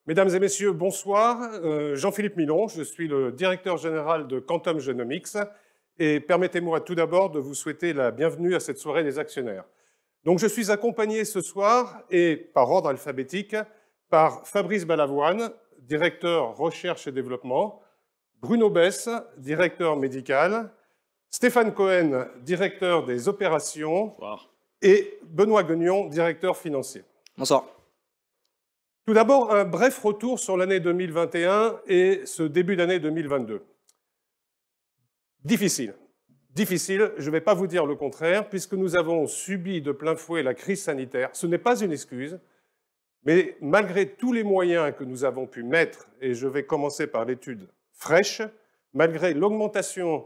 Mesdames et messieurs, bonsoir. Jean-Philippe Milon, je suis le directeur général de Quantum Genomics et permettez-moi tout d'abord de vous souhaiter la bienvenue à cette soirée des actionnaires. Donc je suis accompagné ce soir, et par ordre alphabétique, par Fabrice Balavoine, directeur recherche et développement, Bruno Besse, directeur médical, Stéphane Cohen, directeur des opérations, Bonsoir. et Benoît Guignon, directeur financier. Bonsoir. Tout d'abord, un bref retour sur l'année 2021 et ce début d'année 2022. Difficile. Difficile, je ne vais pas vous dire le contraire, puisque nous avons subi de plein fouet la crise sanitaire. Ce n'est pas une excuse, mais malgré tous les moyens que nous avons pu mettre, et je vais commencer par l'étude fraîche, malgré l'augmentation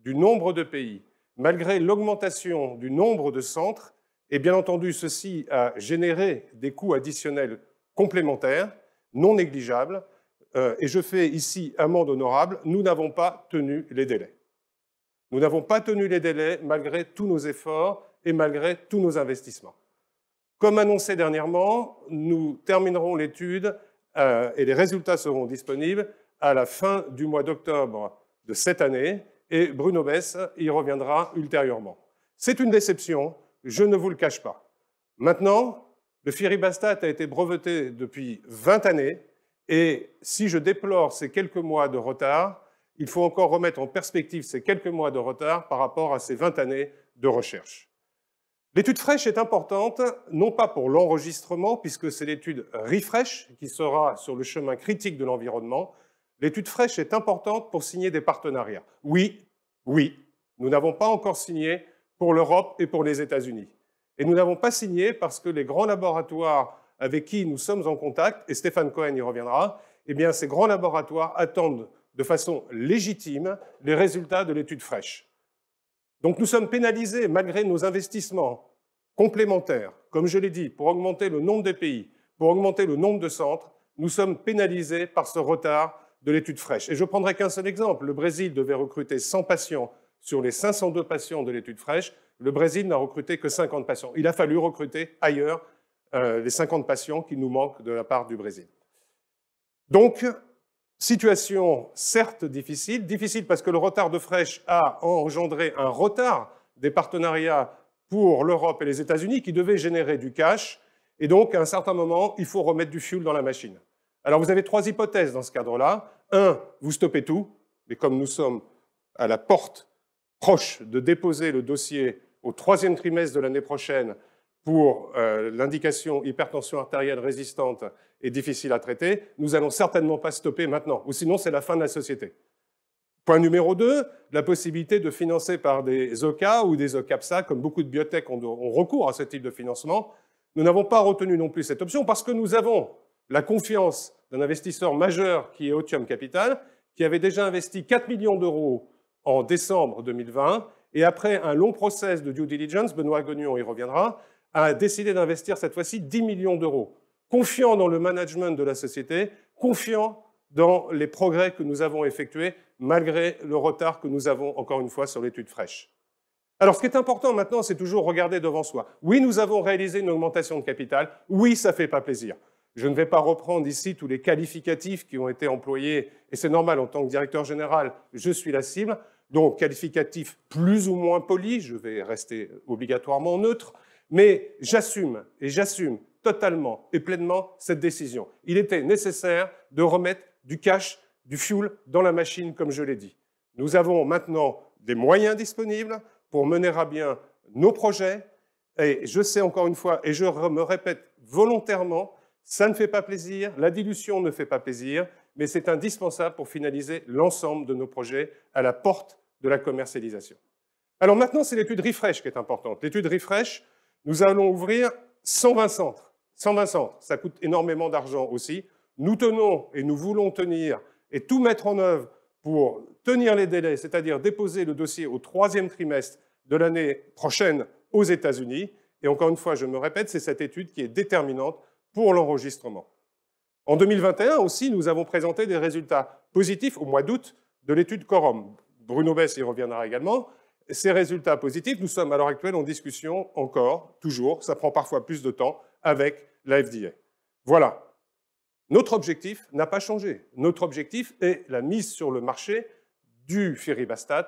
du nombre de pays, malgré l'augmentation du nombre de centres, et bien entendu, ceci a généré des coûts additionnels complémentaires, non négligeables, et je fais ici amende honorable, nous n'avons pas tenu les délais. Nous n'avons pas tenu les délais malgré tous nos efforts et malgré tous nos investissements. Comme annoncé dernièrement, nous terminerons l'étude et les résultats seront disponibles à la fin du mois d'octobre de cette année, et Bruno Besse y reviendra ultérieurement. C'est une déception, je ne vous le cache pas. Maintenant, le firibastat a été breveté depuis 20 années, et si je déplore ces quelques mois de retard, il faut encore remettre en perspective ces quelques mois de retard par rapport à ces 20 années de recherche. L'étude fraîche est importante, non pas pour l'enregistrement, puisque c'est l'étude refresh qui sera sur le chemin critique de l'environnement. L'étude fraîche est importante pour signer des partenariats. Oui, nous n'avons pas encore signé pour l'Europe et pour les États-Unis. Et nous n'avons pas signé parce que les grands laboratoires avec qui nous sommes en contact, et Stéphane Cohen y reviendra, eh bien, ces grands laboratoires attendent de façon légitime les résultats de l'étude fraîche. Donc nous sommes pénalisés malgré nos investissements complémentaires, comme je l'ai dit, pour augmenter le nombre de pays, pour augmenter le nombre de centres, nous sommes pénalisés par ce retard de l'étude fraîche. Et je prendrai qu'un seul exemple. Le Brésil devait recruter 100 patients sur les 502 patients de l'étude fraîche. Le Brésil n'a recruté que 50 patients. Il a fallu recruter ailleurs les 50 patients qui nous manquent de la part du Brésil. Donc, situation certes difficile. Difficile parce que le retard de fraîche a engendré un retard des partenariats pour l'Europe et les États-Unis qui devaient générer du cash. Et donc, à un certain moment, il faut remettre du fuel dans la machine. Alors, vous avez trois hypothèses dans ce cadre-là. Un, vous stoppez tout, mais comme nous sommes à la porte proche de déposer le dossier au troisième trimestre de l'année prochaine pour l'indication hypertension artérielle résistante et difficile à traiter, nous n'allons certainement pas stopper maintenant, ou sinon c'est la fin de la société. Point numéro 2, la possibilité de financer par des OCA ou des OCAPSA, comme beaucoup de biotech ont recours à ce type de financement. Nous n'avons pas retenu non plus cette option parce que nous avons la confiance d'un investisseur majeur qui est Otium Capital, qui avait déjà investi 4 millions d'euros en décembre 2020, et après un long process de due diligence, Benoît Guignon y reviendra, a décidé d'investir cette fois-ci 10 millions d'euros, confiant dans le management de la société, confiant dans les progrès que nous avons effectués, malgré le retard que nous avons, encore une fois, sur l'étude fraîche. Alors, ce qui est important maintenant, c'est toujours regarder devant soi. Oui, nous avons réalisé une augmentation de capital. Oui, ça ne fait pas plaisir. Je ne vais pas reprendre ici tous les qualificatifs qui ont été employés, et c'est normal, en tant que directeur général, je suis la cible. Donc, qualificatifs plus ou moins polis, je vais rester obligatoirement neutre, mais j'assume, et j'assume totalement et pleinement cette décision. Il était nécessaire de remettre du cash, du fuel dans la machine, comme je l'ai dit. Nous avons maintenant des moyens disponibles pour mener à bien nos projets, et je sais encore une fois, et je me répète volontairement, ça ne fait pas plaisir, la dilution ne fait pas plaisir, mais c'est indispensable pour finaliser l'ensemble de nos projets à la porte de la commercialisation. Alors maintenant, c'est l'étude refresh qui est importante. L'étude refresh, nous allons ouvrir 120 centres. 120 centres, ça coûte énormément d'argent aussi. Nous tenons et nous voulons tenir et tout mettre en œuvre pour tenir les délais, c'est-à-dire déposer le dossier au troisième trimestre de l'année prochaine aux États-Unis. Et encore une fois, je me répète, c'est cette étude qui est déterminante pour l'enregistrement. En 2021 aussi, nous avons présenté des résultats positifs au mois d'août de l'étude Quorum. Bruno Besse y reviendra également. Ces résultats positifs, nous sommes à l'heure actuelle en discussion encore, toujours, ça prend parfois plus de temps, avec la FDA. Voilà. Notre objectif n'a pas changé. Notre objectif est la mise sur le marché du Firibastat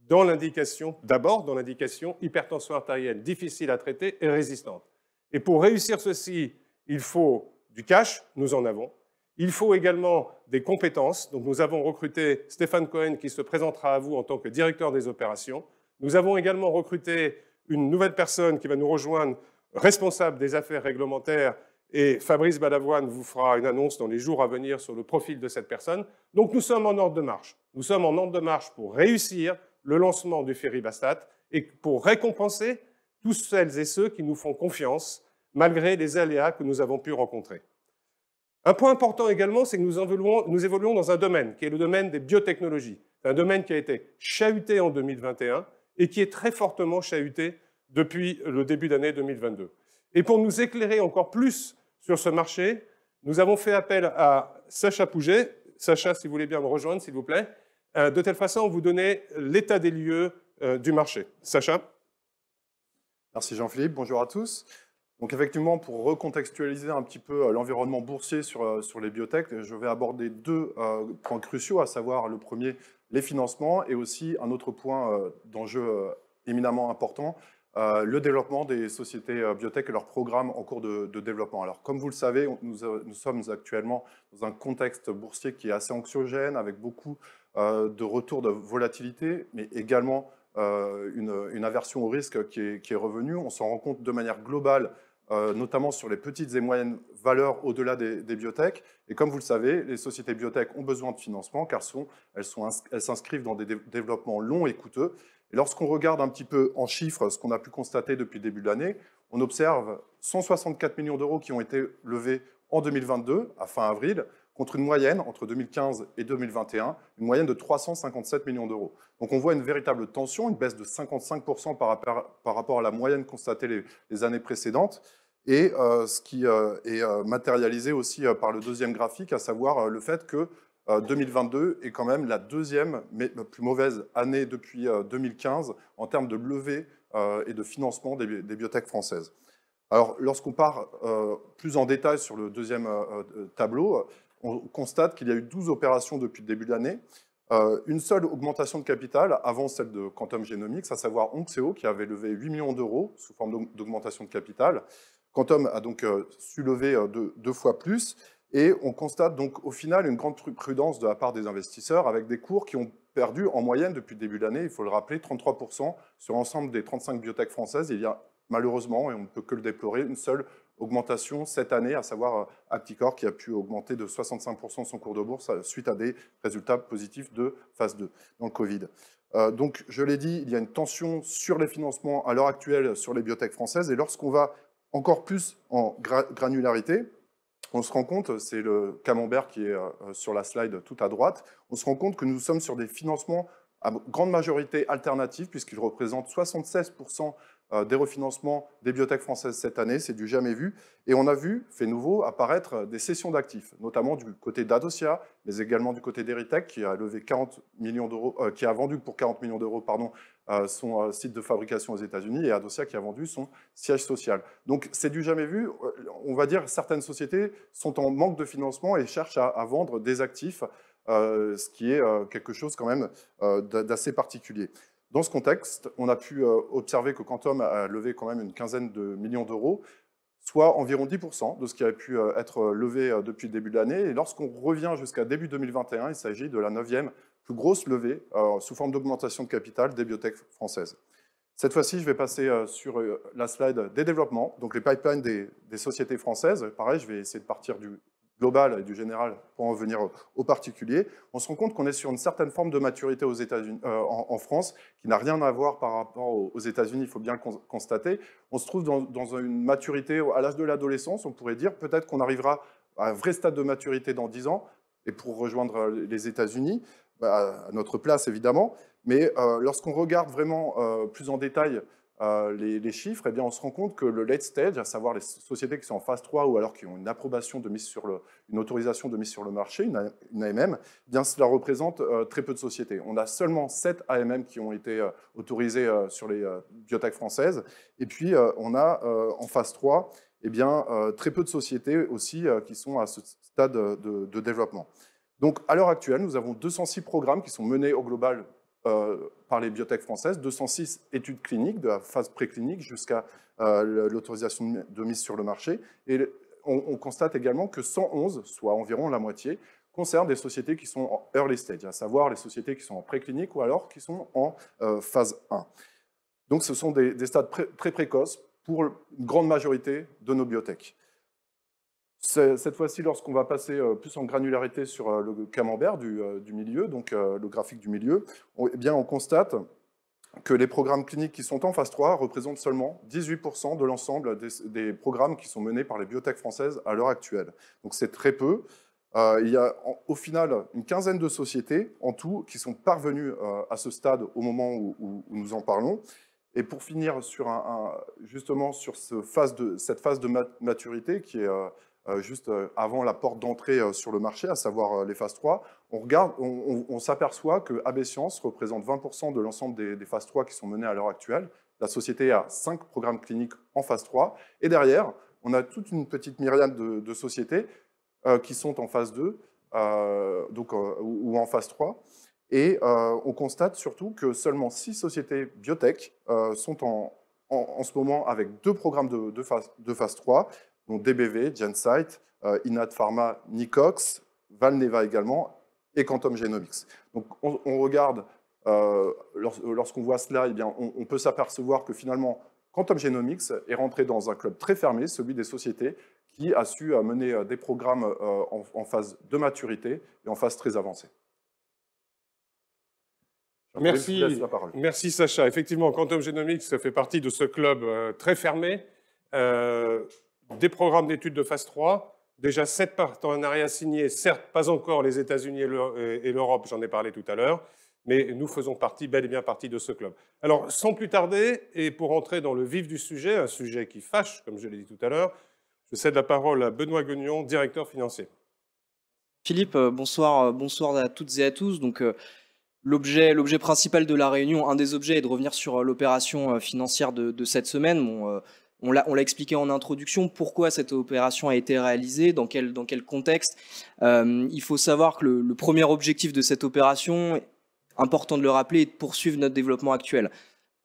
dans l'indication, d'abord dans l'indication hypertension artérielle difficile à traiter et résistante. Et pour réussir ceci, il faut du cash, nous en avons. Il faut également des compétences. Donc nous avons recruté Stéphane Cohen qui se présentera à vous en tant que directeur des opérations. Nous avons également recruté une nouvelle personne qui va nous rejoindre, responsable des affaires réglementaires, et Fabrice Balavoine vous fera une annonce dans les jours à venir sur le profil de cette personne. Donc nous sommes en ordre de marche. Nous sommes en ordre de marche pour réussir le lancement du Firibastat et pour récompenser tous celles et ceux qui nous font confiance malgré les aléas que nous avons pu rencontrer. Un point important également, c'est que nous évoluons dans un domaine qui est le domaine des biotechnologies. C'est un domaine qui a été chahuté en 2021 et qui est très fortement chahuté depuis le début d'année 2022. Et pour nous éclairer encore plus sur ce marché, nous avons fait appel à Sacha Pouget. Sacha, si vous voulez bien me rejoindre, s'il vous plaît. De telle façon, vous donnez l'état des lieux du marché. Sacha. Merci Jean-Philippe, bonjour à tous. Donc effectivement, pour recontextualiser un petit peu l'environnement boursier sur les biotech, je vais aborder deux points cruciaux, à savoir le premier, les financements, et aussi un autre point d'enjeu éminemment important, le développement des sociétés biotech et leurs programmes en cours de développement. Alors comme vous le savez, nous sommes actuellement dans un contexte boursier qui est assez anxiogène, avec beaucoup de retours de volatilité, mais également une aversion au risque qui est revenue. On s'en rend compte de manière globale, notamment sur les petites et moyennes valeurs au-delà des biotech. Et comme vous le savez, les sociétés biotech ont besoin de financement car elles s'inscrivent dans des développements longs et coûteux. Et lorsqu'on regarde un petit peu en chiffres ce qu'on a pu constater depuis le début de l'année, on observe 164 millions d'euros qui ont été levés en 2022, à fin avril, contre une moyenne, entre 2015 et 2021, une moyenne de 357 millions d'euros. Donc on voit une véritable tension, une baisse de 55% par rapport à la moyenne constatée les années précédentes, et ce qui est matérialisé aussi par le deuxième graphique, à savoir le fait que 2022 est quand même la deuxième plus mauvaise année depuis 2015 en termes de levée et de financement des biotech françaises. Alors, lorsqu'on part plus en détail sur le deuxième tableau, on constate qu'il y a eu 12 opérations depuis le début de l'année, une seule augmentation de capital avant celle de Quantum Genomics, à savoir Onxeo, qui avait levé 8 millions d'euros sous forme d'augmentation de capital. Quantum a donc su lever deux fois plus, et on constate donc au final une grande prudence de la part des investisseurs, avec des cours qui ont perdu en moyenne depuis le début de l'année, il faut le rappeler, 33% sur l'ensemble des 35 biotech françaises. Il y a malheureusement, et on ne peut que le déplorer, une seule augmentation cette année, à savoir Acticor, qui a pu augmenter de 65% son cours de bourse suite à des résultats positifs de phase 2 dans le Covid. Donc, je l'ai dit, il y a une tension sur les financements à l'heure actuelle sur les biotech françaises, et lorsqu'on va encore plus en granularité, on se rend compte, c'est le camembert qui est sur la slide tout à droite, on se rend compte que nous sommes sur des financements à grande majorité alternatifs, puisqu'ils représentent 76% des refinancements des biotech françaises cette année, c'est du jamais vu. Et on a vu, fait nouveau, apparaître des cessions d'actifs, notamment du côté d'Adocia, mais également du côté d'Erytech, qui a levé 40 millions d'euros, qui a vendu pour 40 millions d'euros, son site de fabrication aux États-Unis, et Adocia qui a vendu son siège social. Donc c'est du jamais vu. On va dire certaines sociétés sont en manque de financement et cherchent à vendre des actifs, ce qui est quelque chose quand même d'assez particulier. Dans ce contexte, on a pu observer que Quantum a levé quand même une quinzaine de millions d'euros, soit environ 10% de ce qui avait pu être levé depuis le début de l'année. Et lorsqu'on revient jusqu'à début 2021, il s'agit de la 9e plus grosse levée sous forme d'augmentation de capital des biotech françaises. Cette fois-ci, je vais passer sur la slide des développements, donc les pipelines des sociétés françaises. Pareil, je vais essayer de partir du global et du général pour en venir au particulier. On se rend compte qu'on est sur une certaine forme de maturité aux États-Unis, en France, qui n'a rien à voir par rapport aux États-Unis, il faut bien le constater. On se trouve dans une maturité à l'âge de l'adolescence, on pourrait dire. Peut-être qu'on arrivera à un vrai stade de maturité dans 10 ans, et pour rejoindre les États-Unis, à notre place évidemment. Mais lorsqu'on regarde vraiment plus en détail les chiffres, eh bien, on se rend compte que le late stage, à savoir les sociétés qui sont en phase 3 ou alors qui ont une approbation de mise sur une autorisation de mise sur le marché, une AMM, eh bien, cela représente très peu de sociétés. On a seulement 7 AMM qui ont été autorisées sur les biotech françaises. Et puis, on a en phase 3 eh bien, très peu de sociétés aussi qui sont à ce stade de développement. Donc, à l'heure actuelle, nous avons 206 programmes qui sont menés au global par les biotech françaises, 206 études cliniques, de la phase préclinique jusqu'à l'autorisation de mise sur le marché. Et on constate également que 111, soit environ la moitié, concernent des sociétés qui sont en early stage, à savoir les sociétés qui sont en préclinique ou alors qui sont en phase 1. Donc, ce sont des stades très précoces pour une grande majorité de nos biotech. Cette fois-ci, lorsqu'on va passer plus en granularité sur le camembert du milieu, donc le graphique du milieu, eh bien, on constate que les programmes cliniques qui sont en phase 3 représentent seulement 18% de l'ensemble des programmes qui sont menés par les biotech françaises à l'heure actuelle. Donc c'est très peu. Il y a au final une quinzaine de sociétés en tout qui sont parvenues à ce stade au moment où nous en parlons. Et pour finir sur justement sur cette phase de maturité qui est juste avant la porte d'entrée sur le marché, à savoir les phases 3, on s'aperçoit que AB Science représente 20% de l'ensemble des phases 3 qui sont menées à l'heure actuelle. La société a 5 programmes cliniques en phase 3. Et derrière, on a toute une petite myriade de sociétés qui sont en phase 2 ou en phase 3. Et on constate surtout que seulement 6 sociétés biotech sont en ce moment avec 2 programmes de phase 3, donc DBV, Gensight, Inat Pharma, Nicox, Valneva également, et Quantum Genomics. Donc on regarde, lorsqu'on voit cela, eh bien, on peut s'apercevoir que finalement, Quantum Genomics est rentré dans un club très fermé, celui des sociétés qui a su mener des programmes en phase de maturité et en phase très avancée. Merci Sacha. Effectivement, Quantum Genomics fait partie de ce club très fermé. Des programmes d'études de phase 3, déjà 7 partenariats signés, certes pas encore les États-Unis et l'Europe, j'en ai parlé tout à l'heure, mais nous faisons bel et bien partie de ce club. Alors, sans plus tarder, et pour entrer dans le vif du sujet, un sujet qui fâche, comme je l'ai dit tout à l'heure, je cède la parole à Benoît Guignon, directeur financier. Philippe, bonsoir à toutes et à tous. Donc, l'objet principal de la réunion, un des objets est de revenir sur l'opération financière de cette semaine. Bon, on l'a expliqué en introduction, pourquoi cette opération a été réalisée, dans quel contexte. Il faut savoir que le premier objectif de cette opération, important de le rappeler, est de poursuivre notre développement actuel.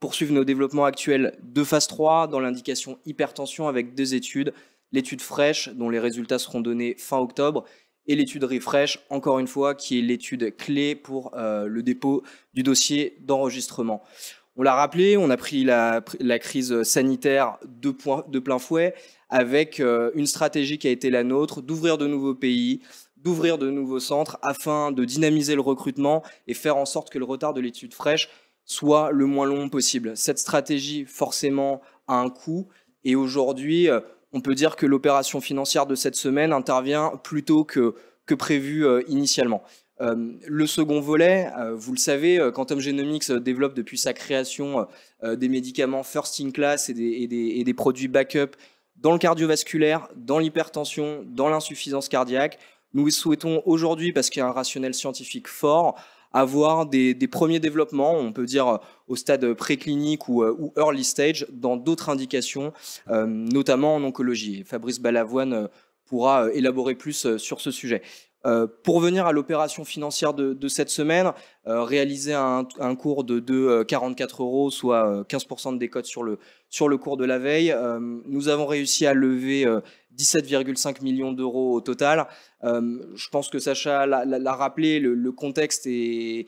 Poursuivre nos développements actuels de phase 3 dans l'indication hypertension avec 2 études. L'étude Fresh, dont les résultats seront donnés fin octobre, et l'étude Refresh, encore une fois, qui est l'étude clé pour le dépôt du dossier d'enregistrement. On l'a rappelé, on a pris la crise sanitaire de plein fouet avec une stratégie qui a été la nôtre, d'ouvrir de nouveaux pays, d'ouvrir de nouveaux centres afin de dynamiser le recrutement et faire en sorte que le retard de l'étude Fresh soit le moins long possible. Cette stratégie, forcément, a un coût et aujourd'hui, on peut dire que l'opération financière de cette semaine intervient plus tôt que prévu initialement. Le second volet, vous le savez, Quantum Genomics développe depuis sa création des médicaments first in class et des produits backup dans le cardiovasculaire, dans l'hypertension, dans l'insuffisance cardiaque. Nous souhaitons aujourd'hui, parce qu'il y a un rationnel scientifique fort, avoir des premiers développements, on peut dire au stade préclinique ou early stage, dans d'autres indications, notamment en oncologie. Et Fabrice Balavoine pourra élaborer plus sur ce sujet. Pour venir à l'opération financière de cette semaine, réaliser un cours de 2,44 €, soit 15% de décote sur le cours de la veille. Nous avons réussi à lever 17,5 millions d'euros au total. Je pense que Sacha l'a rappelé, le contexte est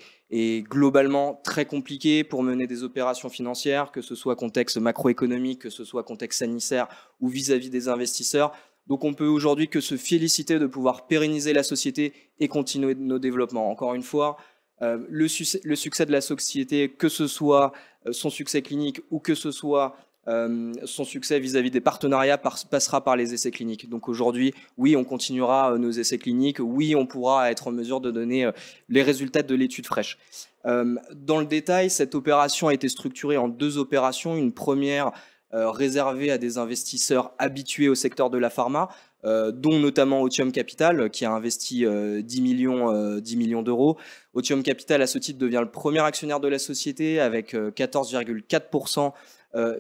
globalement très compliqué pour mener des opérations financières, que ce soit contexte macroéconomique, que ce soit contexte sanitaire ou vis-à-vis des investisseurs. Donc on peut aujourd'hui que se féliciter de pouvoir pérenniser la société et continuer nos développements. Encore une fois, le succès de la société, que ce soit son succès clinique ou que ce soit son succès vis-à-vis des partenariats, passera par les essais cliniques. Donc aujourd'hui, oui, on continuera nos essais cliniques, oui, on pourra être en mesure de donner les résultats de l'étude Fresh. Dans le détail, cette opération a été structurée en 2 opérations. Une première réservé à des investisseurs habitués au secteur de la pharma, dont notamment Otium Capital, qui a investi 10 millions d'euros. Otium Capital, à ce titre, devient le premier actionnaire de la société avec 14,4%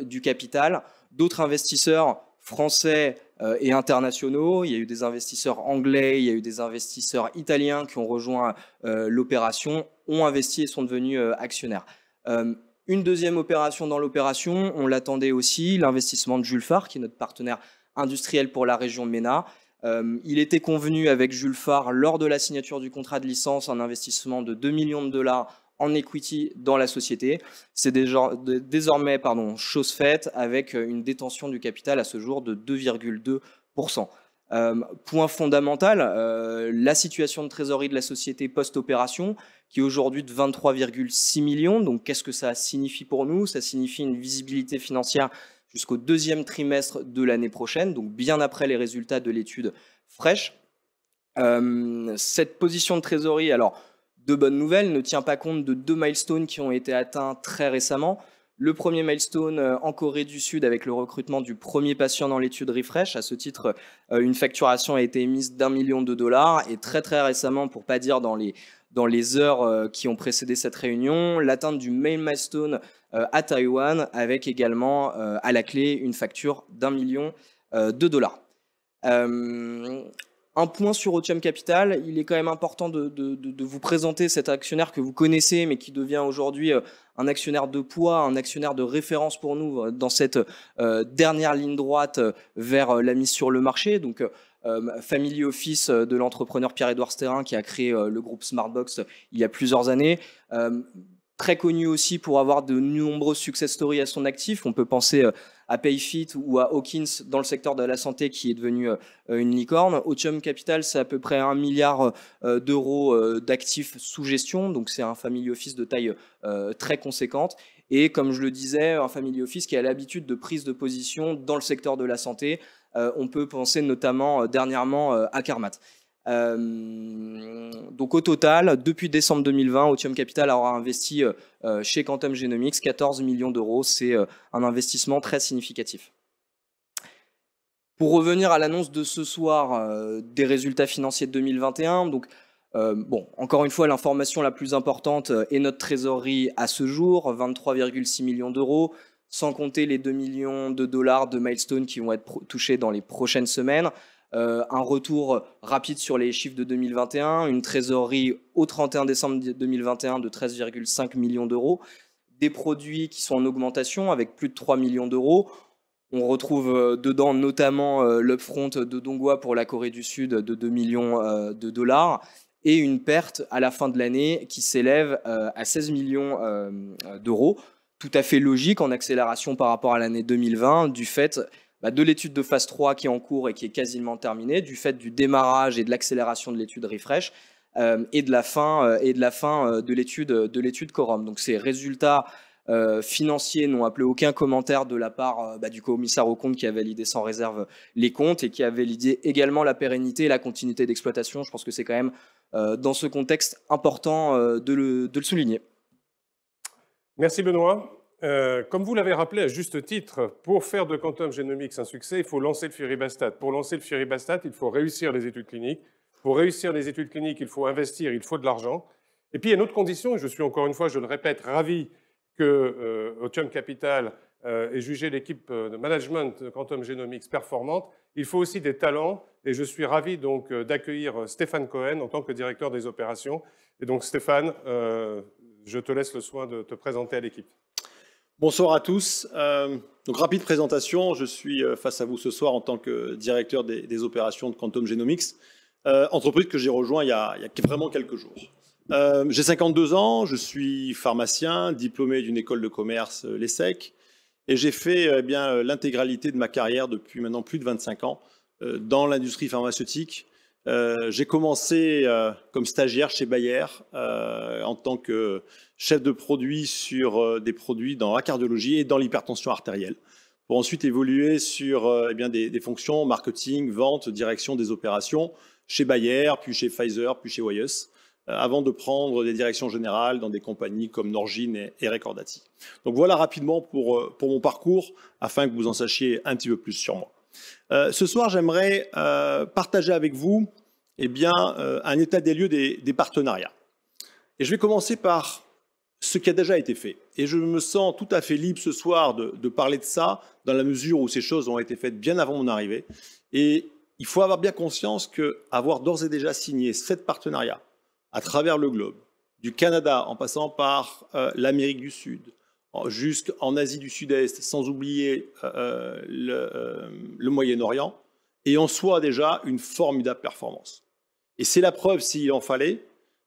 du capital. D'autres investisseurs français et internationaux. Il y a eu des investisseurs anglais, il y a eu des investisseurs italiens qui ont rejoint l'opération, ont investi et sont devenus actionnaires. Une deuxième opération dans l'opération, on l'attendait aussi, l'investissement de Jules Farr, qui est notre partenaire industriel pour la région MENA. Il était convenu avec Jules Farr, lors de la signature du contrat de licence, un investissement de 2 millions de dollars en equity dans la société. C'est désormais chose faite, avec une détention du capital à ce jour de 2,2%. Point fondamental, la situation de trésorerie de la société post-opération, qui est aujourd'hui de 23,6 millions. Donc, qu'est-ce que ça signifie pour nous? Ça signifie une visibilité financière jusqu'au deuxième trimestre de l'année prochaine, donc bien après les résultats de l'étude fraîche. Cette position de trésorerie, alors, de bonnes nouvelles, ne tient pas compte de 2 milestones qui ont été atteints très récemment. Le premier milestone en Corée du Sud avec le recrutement du premier patient dans l'étude Refresh. À ce titre, une facturation a été émise d'1 million de dollars. Et très récemment, pour ne pas dire dans les heures qui ont précédé cette réunion, l'atteinte du main milestone à Taïwan avec également à la clé une facture d'1 million de dollars. Un point sur Otium Capital, il est quand même important de vous présenter cet actionnaire que vous connaissez, mais qui devient aujourd'hui un actionnaire de poids, un actionnaire de référence pour nous dans cette dernière ligne droite vers la mise sur le marché. Donc, family office de l'entrepreneur Pierre-Édouard Stérin qui a créé le groupe Smartbox il y a plusieurs années. Très connu aussi pour avoir de nombreuses success stories à son actif. On peut penser à Payfit ou à Hawkins dans le secteur de la santé qui est devenu une licorne. Otium Capital, c'est à peu près 1 milliard d'euros d'actifs sous gestion. Donc c'est un family office de taille très conséquente. Et comme je le disais, un family office qui a l'habitude de prise de position dans le secteur de la santé. On peut penser notamment dernièrement à Carmat. Donc au total, depuis décembre 2020, Otium Capital aura investi chez Quantum Genomics 14 millions d'euros. C'est un investissement très significatif. Pour revenir à l'annonce de ce soir des résultats financiers de 2021, donc, encore une fois, l'information la plus importante est notre trésorerie à ce jour, 23,6 millions d'euros, sans compter les 2 millions de dollars de milestone qui vont être touchés dans les prochaines semaines. Un retour rapide sur les chiffres de 2021, une trésorerie au 31 décembre 2021 de 13,5 millions d'euros, des produits qui sont en augmentation avec plus de 3 millions d'euros. On retrouve dedans notamment l'upfront de Dongguo pour la Corée du Sud de 2 millions de dollars et une perte à la fin de l'année qui s'élève à 16 millions d'euros. Tout à fait logique en accélération par rapport à l'année 2020 du fait de l'étude de phase 3 qui est en cours et qui est quasiment terminée, du fait du démarrage et de l'accélération de l'étude Refresh et de la fin de l'étude Quorum. Donc ces résultats financiers n'ont appelé aucun commentaire de la part du commissaire aux comptes qui a validé sans réserve les comptes et qui a validé également la pérennité et la continuité d'exploitation. Je pense que c'est quand même dans ce contexte important de le souligner. Merci Benoît. Comme vous l'avez rappelé à juste titre, pour faire de Quantum Genomics un succès, il faut lancer le Firibastat. Pour lancer le Firibastat, il faut réussir les études cliniques. Pour réussir les études cliniques, il faut investir, il faut de l'argent. Et puis il y a une autre condition, et je suis encore une fois, je le répète, ravi que Otium Capital ait jugé l'équipe de management de Quantum Genomics performante. Il faut aussi des talents, et je suis ravi donc d'accueillir Stéphane Cohen en tant que directeur des opérations. Et donc Stéphane, je te laisse le soin de te présenter à l'équipe. Bonsoir à tous. Donc rapide présentation, je suis face à vous ce soir en tant que directeur des opérations de Quantum Genomics, entreprise que j'ai rejoint il y a vraiment quelques jours. J'ai 52 ans, je suis pharmacien, diplômé d'une école de commerce, l'ESSEC, et j'ai fait l'intégralité de ma carrière depuis maintenant plus de 25 ans dans l'industrie pharmaceutique. J'ai commencé comme stagiaire chez Bayer en tant que chef de produit sur des produits dans la cardiologie et dans l'hypertension artérielle, pour ensuite évoluer sur des fonctions marketing, vente, direction des opérations chez Bayer, puis chez Pfizer, puis chez Wyeth, avant de prendre des directions générales dans des compagnies comme Norgine et Recordati. Donc voilà rapidement pour mon parcours, afin que vous en sachiez un petit peu plus sur moi. Ce soir, j'aimerais partager avec vous un état des lieux des partenariats. Et je vais commencer par ce qui a déjà été fait. Et je me sens tout à fait libre ce soir de parler de ça, dans la mesure où ces choses ont été faites bien avant mon arrivée. Et il faut avoir bien conscience qu'avoir d'ores et déjà signé 7 partenariats à travers le globe, du Canada en passant par l'Amérique du Sud, jusqu'en Asie du Sud-Est, sans oublier le Moyen-Orient, est en soi déjà une formidable performance. Et c'est la preuve, s'il en fallait,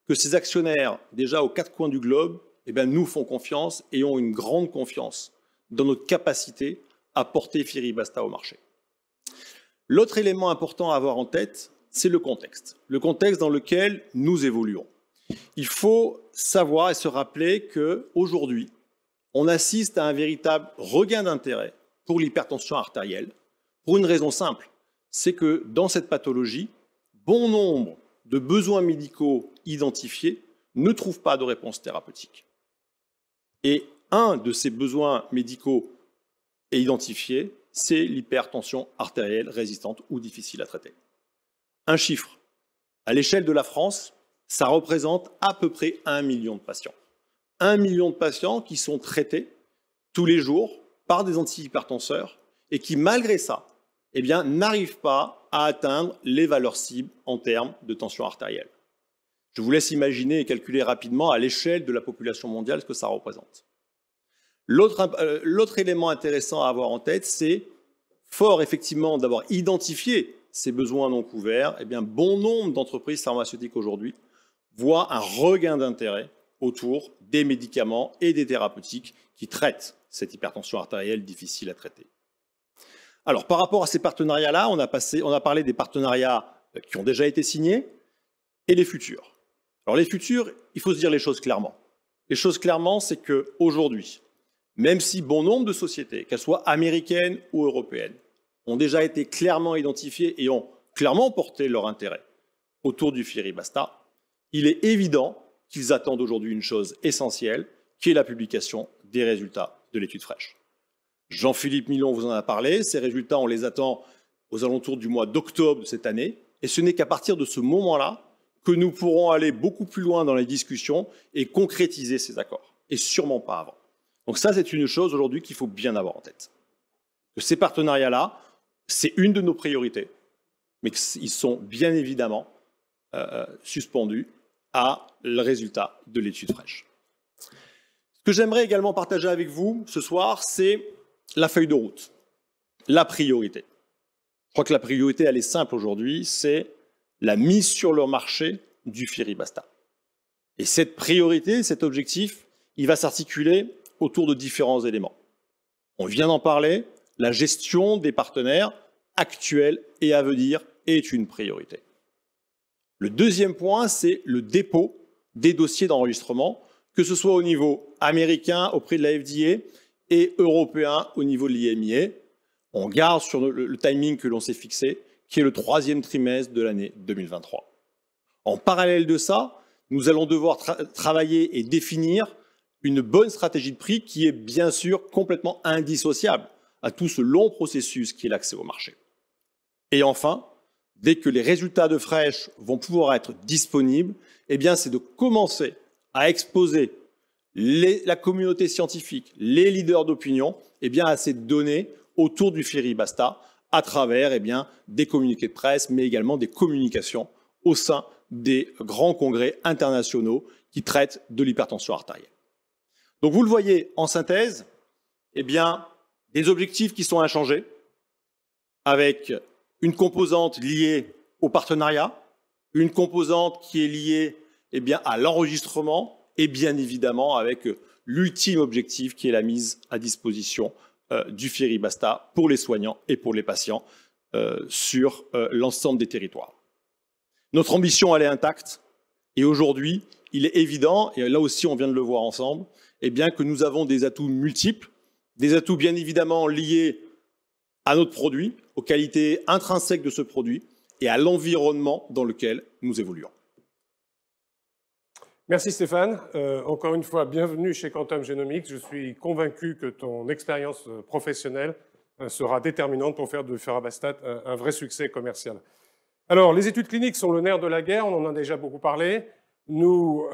que ces actionnaires, déjà aux 4 coins du globe, eh bien, nous font confiance et ont une grande confiance dans notre capacité à porter Firibasta au marché. L'autre élément important à avoir en tête, c'est le contexte dans lequel nous évoluons. Il faut savoir et se rappeler qu'aujourd'hui, on assiste à un véritable regain d'intérêt pour l'hypertension artérielle, pour une raison simple, c'est que dans cette pathologie, bon nombre de besoins médicaux identifiés ne trouvent pas de réponse thérapeutique. Et un de ces besoins médicaux identifiés, c'est l'hypertension artérielle résistante ou difficile à traiter. Un chiffre, à l'échelle de la France, ça représente à peu près 1 million de patients. 1 million de patients qui sont traités tous les jours par des antihypertenseurs et qui, malgré ça, eh bien, n'arrivent pas à atteindre les valeurs cibles en termes de tension artérielle. Je vous laisse imaginer et calculer rapidement à l'échelle de la population mondiale ce que ça représente. L'autre élément intéressant à avoir en tête, c'est, fort effectivement d'avoir identifié ces besoins non couverts, eh bien, bon nombre d'entreprises pharmaceutiques aujourd'hui voient un regain d'intérêt autour des médicaments et des thérapeutiques qui traitent cette hypertension artérielle difficile à traiter. Alors, par rapport à ces partenariats-là, on a parlé des partenariats qui ont déjà été signés et les futurs. Alors, les futurs, il faut se dire les choses clairement. Les choses clairement, c'est qu'aujourd'hui, même si bon nombre de sociétés, qu'elles soient américaines ou européennes, ont déjà été clairement identifiées et ont clairement porté leur intérêt autour du Firibasta, il est évident qu'ils attendent aujourd'hui une chose essentielle, qui est la publication des résultats de l'étude fraîche. Jean-Philippe Milon vous en a parlé, ces résultats, on les attend aux alentours du mois d'octobre de cette année, et ce n'est qu'à partir de ce moment-là que nous pourrons aller beaucoup plus loin dans les discussions et concrétiser ces accords, et sûrement pas avant. Donc ça, c'est une chose aujourd'hui qu'il faut bien avoir en tête. Que ces partenariats-là, c'est une de nos priorités, mais qu'ils sont bien évidemment suspendus à le résultat de l'étude fraîche. Ce que j'aimerais également partager avec vous ce soir, c'est la feuille de route, la priorité. Je crois que la priorité, elle est simple aujourd'hui, c'est la mise sur le marché du Firibasta. Et cette priorité, cet objectif, il va s'articuler autour de différents éléments. On vient d'en parler, la gestion des partenaires actuels et à venir est une priorité. Le deuxième point, c'est le dépôt des dossiers d'enregistrement, que ce soit au niveau américain auprès de la FDA et européen au niveau de l'IMIA. On garde sur le timing que l'on s'est fixé, qui est le 3e trimestre de l'année 2023. En parallèle de ça, nous allons devoir travailler et définir une bonne stratégie de prix qui est bien sûr complètement indissociable à tout ce long processus qui est l'accès au marché. Et enfin, dès que les résultats de Fresh vont pouvoir être disponibles, eh bien, c'est de commencer à exposer la communauté scientifique, les leaders d'opinion, eh bien, à ces données autour du Firibasta à travers eh bien, des communiqués de presse, mais également des communications au sein des grands congrès internationaux qui traitent de l'hypertension artérielle. Donc, vous le voyez en synthèse, eh bien, des objectifs qui sont inchangés, avec une composante liée au partenariat, une composante qui est liée eh bien, à l'enregistrement et bien évidemment avec l'ultime objectif qui est la mise à disposition du Firibasta pour les soignants et pour les patients sur l'ensemble des territoires. Notre ambition, elle est intacte et aujourd'hui, il est évident, et là aussi on vient de le voir ensemble, eh bien, que nous avons des atouts multiples, des atouts bien évidemment liés à notre produit, aux qualités intrinsèques de ce produit et à l'environnement dans lequel nous évoluons. Merci Stéphane. Encore une fois, bienvenue chez Quantum Genomics. Je suis convaincu que ton expérience professionnelle sera déterminante pour faire de Firibasta un vrai succès commercial. Alors, les études cliniques sont le nerf de la guerre, on en a déjà beaucoup parlé. Nous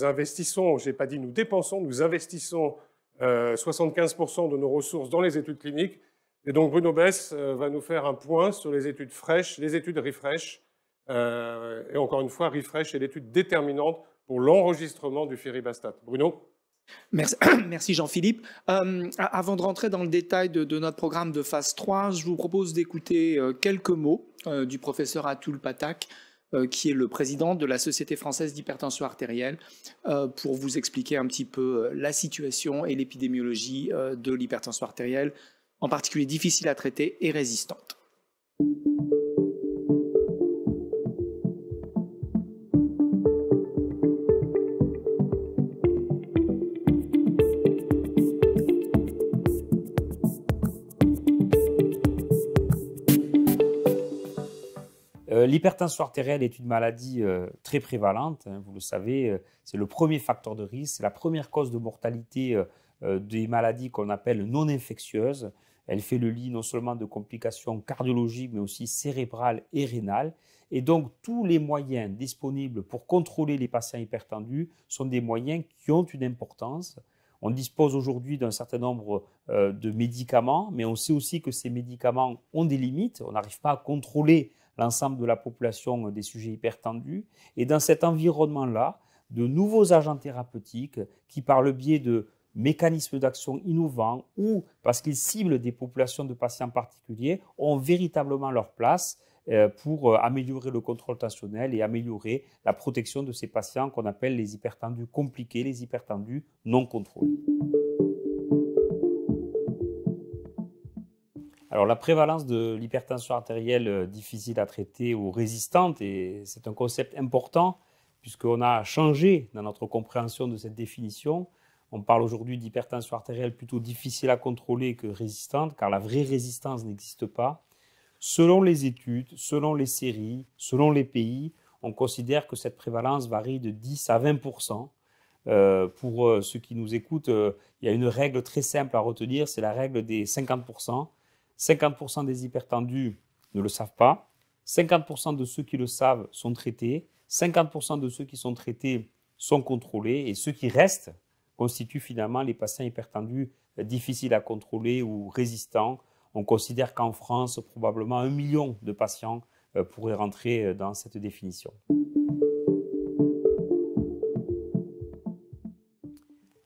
investissons, je n'ai pas dit nous dépensons, nous investissons 75% de nos ressources dans les études cliniques. Et donc Bruno Besse va nous faire un point sur les études fraîches, les études refresh. Et encore une fois, refresh est l'étude déterminante pour l'enregistrement du firibastat. Bruno? Merci Jean-Philippe. Avant de rentrer dans le détail de notre programme de phase 3, je vous propose d'écouter quelques mots du professeur Atul Pathak, qui est le président de la Société française d'hypertension artérielle, pour vous expliquer un petit peu la situation et l'épidémiologie de l'hypertension artérielle, en particulier difficile à traiter et résistante. L'hypertension artérielle est une maladie très prévalente, hein, vous le savez, c'est le premier facteur de risque, c'est la première cause de mortalité des maladies qu'on appelle non infectieuses. Elle fait le lit non seulement de complications cardiologiques, mais aussi cérébrales et rénales. Et donc, tous les moyens disponibles pour contrôler les patients hypertendus sont des moyens qui ont une importance. On dispose aujourd'hui d'un certain nombre de médicaments, mais on sait aussi que ces médicaments ont des limites. On n'arrive pas à contrôler l'ensemble de la population des sujets hypertendus. Et dans cet environnement-là, de nouveaux agents thérapeutiques qui, par le biais de mécanismes d'action innovants ou parce qu'ils ciblent des populations de patients particuliers, ont véritablement leur place pour améliorer le contrôle tensionnel et améliorer la protection de ces patients qu'on appelle les hypertendus compliqués, les hypertendus non contrôlés. Alors, la prévalence de l'hypertension artérielle difficile à traiter ou résistante, et c'est un concept important puisqu'on a changé dans notre compréhension de cette définition. On parle aujourd'hui d'hypertension artérielle plutôt difficile à contrôler que résistante, car la vraie résistance n'existe pas. Selon les études, selon les séries, selon les pays, on considère que cette prévalence varie de 10 à 20%. Pour ceux qui nous écoutent, il y a une règle très simple à retenir, c'est la règle des 50%. 50% des hypertendus ne le savent pas, 50% de ceux qui le savent sont traités, 50% de ceux qui sont traités sont contrôlés, et ceux qui restent constituent finalement les patients hypertendus difficiles à contrôler ou résistants. On considère qu'en France, probablement 1 million de patients pourraient rentrer dans cette définition.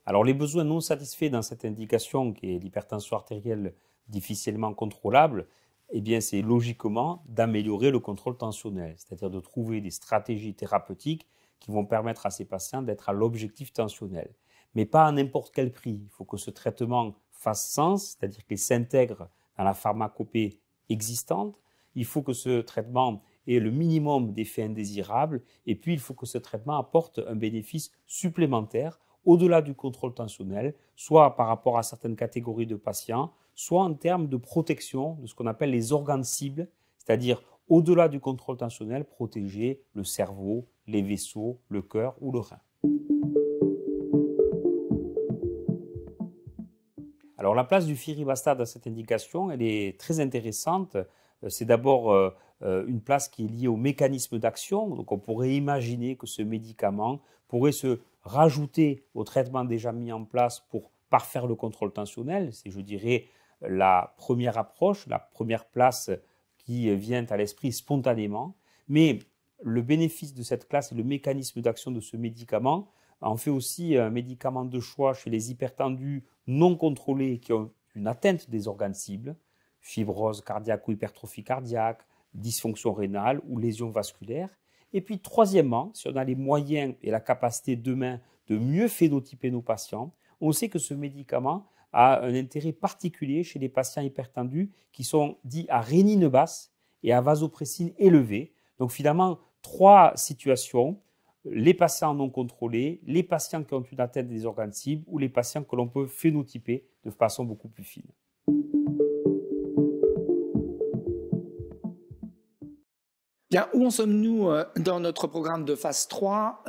Alors, les besoins non satisfaits dans cette indication, qui est l'hypertension artérielle difficilement contrôlable, eh bien, c'est logiquement d'améliorer le contrôle tensionnel, c'est-à-dire de trouver des stratégies thérapeutiques qui vont permettre à ces patients d'être à l'objectif tensionnel. Mais pas à n'importe quel prix. Il faut que ce traitement fasse sens, c'est-à-dire qu'il s'intègre dans la pharmacopée existante. Il faut que ce traitement ait le minimum d'effets indésirables. Et puis, il faut que ce traitement apporte un bénéfice supplémentaire au-delà du contrôle tensionnel, soit par rapport à certaines catégories de patients, soit en termes de protection de ce qu'on appelle les organes cibles, c'est-à-dire au-delà du contrôle tensionnel, protéger le cerveau, les vaisseaux, le cœur ou le rein. Alors, la place du firibastat dans cette indication, elle est très intéressante. C'est d'abord une place qui est liée au mécanisme d'action. Donc, on pourrait imaginer que ce médicament pourrait se rajouter au traitement déjà mis en place pour parfaire le contrôle tensionnel. C'est, je dirais, la première approche, la première place qui vient à l'esprit spontanément. Mais le bénéfice de cette classe et le mécanisme d'action de ce médicament en fait aussi un médicament de choix chez les hypertendus non contrôlés qui ont une atteinte des organes cibles, fibrose cardiaque ou hypertrophie cardiaque, dysfonction rénale ou lésions vasculaires. Et puis, troisièmement, si on a les moyens et la capacité demain de mieux phénotyper nos patients, on sait que ce médicament a un intérêt particulier chez les patients hypertendus qui sont dits à rénine basse et à vasopressine élevée. Donc, finalement, 3 situations, les patients non contrôlés, les patients qui ont une atteinte des organes cibles ou les patients que l'on peut phénotyper de façon beaucoup plus fine. Bien, où en sommes-nous dans notre programme de phase 3 ?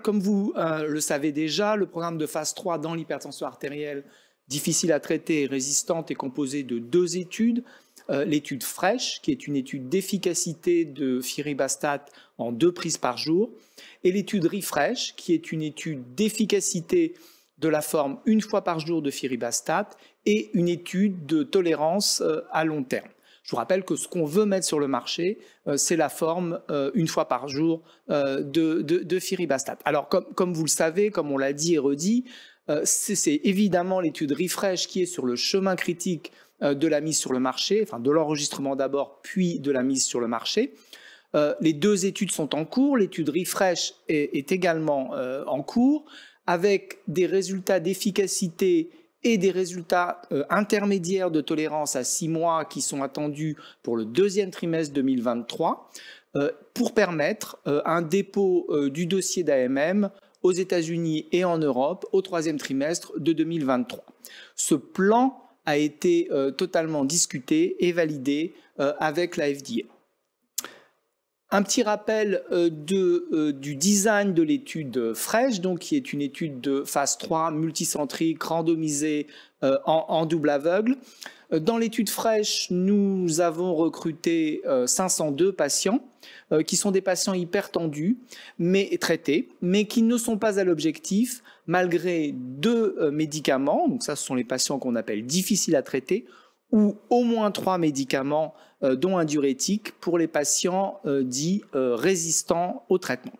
Comme vous le savez déjà, le programme de phase 3 dans l'hypertension artérielle difficile à traiter et résistante est composé de 2 études. l'étude FRESH, qui est une étude d'efficacité de Firibastat en 2 prises par jour, et l'étude REFRESH, qui est une étude d'efficacité de la forme 1 fois par jour de Firibastat et une étude de tolérance à long terme. Je vous rappelle que ce qu'on veut mettre sur le marché, c'est la forme 1 fois par jour de Firibastat. Alors, comme vous le savez, comme on l'a dit et redit, c'est évidemment l'étude REFRESH qui est sur le chemin critique de la mise sur le marché, enfin de l'enregistrement d'abord, puis de la mise sur le marché. Les 2 études sont en cours. L'étude REFRESH est également en cours, avec des résultats d'efficacité et des résultats intermédiaires de tolérance à 6 mois qui sont attendus pour le 2e trimestre 2023 pour permettre un dépôt du dossier d'AMM aux États-Unis et en Europe au 3e trimestre de 2023. Ce plan a été totalement discuté et validé avec la FDA. Un petit rappel du design de l'étude FRESH, donc, qui est une étude de phase 3 multicentrique, randomisée en double aveugle. Dans l'étude FRESH, nous avons recruté 502 patients qui sont des patients hypertendus, mais traités, mais qui ne sont pas à l'objectif malgré 2 médicaments. Donc ça, ce sont les patients qu'on appelle difficiles à traiter, ou au moins 3 médicaments, dont un diurétique, pour les patients dits résistants au traitement.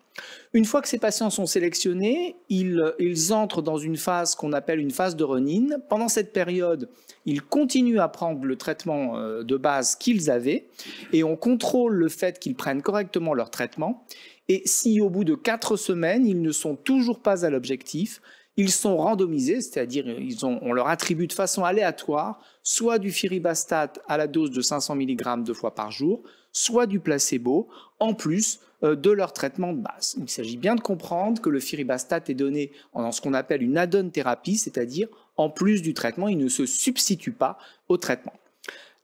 Une fois que ces patients sont sélectionnés, ils entrent dans une phase qu'on appelle une phase de run-in. Pendant cette période, ils continuent à prendre le traitement de base qu'ils avaient et on contrôle le fait qu'ils prennent correctement leur traitement. Et si au bout de 4 semaines, ils ne sont toujours pas à l'objectif, ils sont randomisés, c'est-à-dire on leur attribue de façon aléatoire soit du Firibastat à la dose de 500 mg 2 fois par jour, soit du placebo, en plus de leur traitement de base. Il s'agit bien de comprendre que le Firibastat est donné dans ce qu'on appelle une add-on thérapie, c'est-à-dire en plus du traitement, il ne se substitue pas au traitement.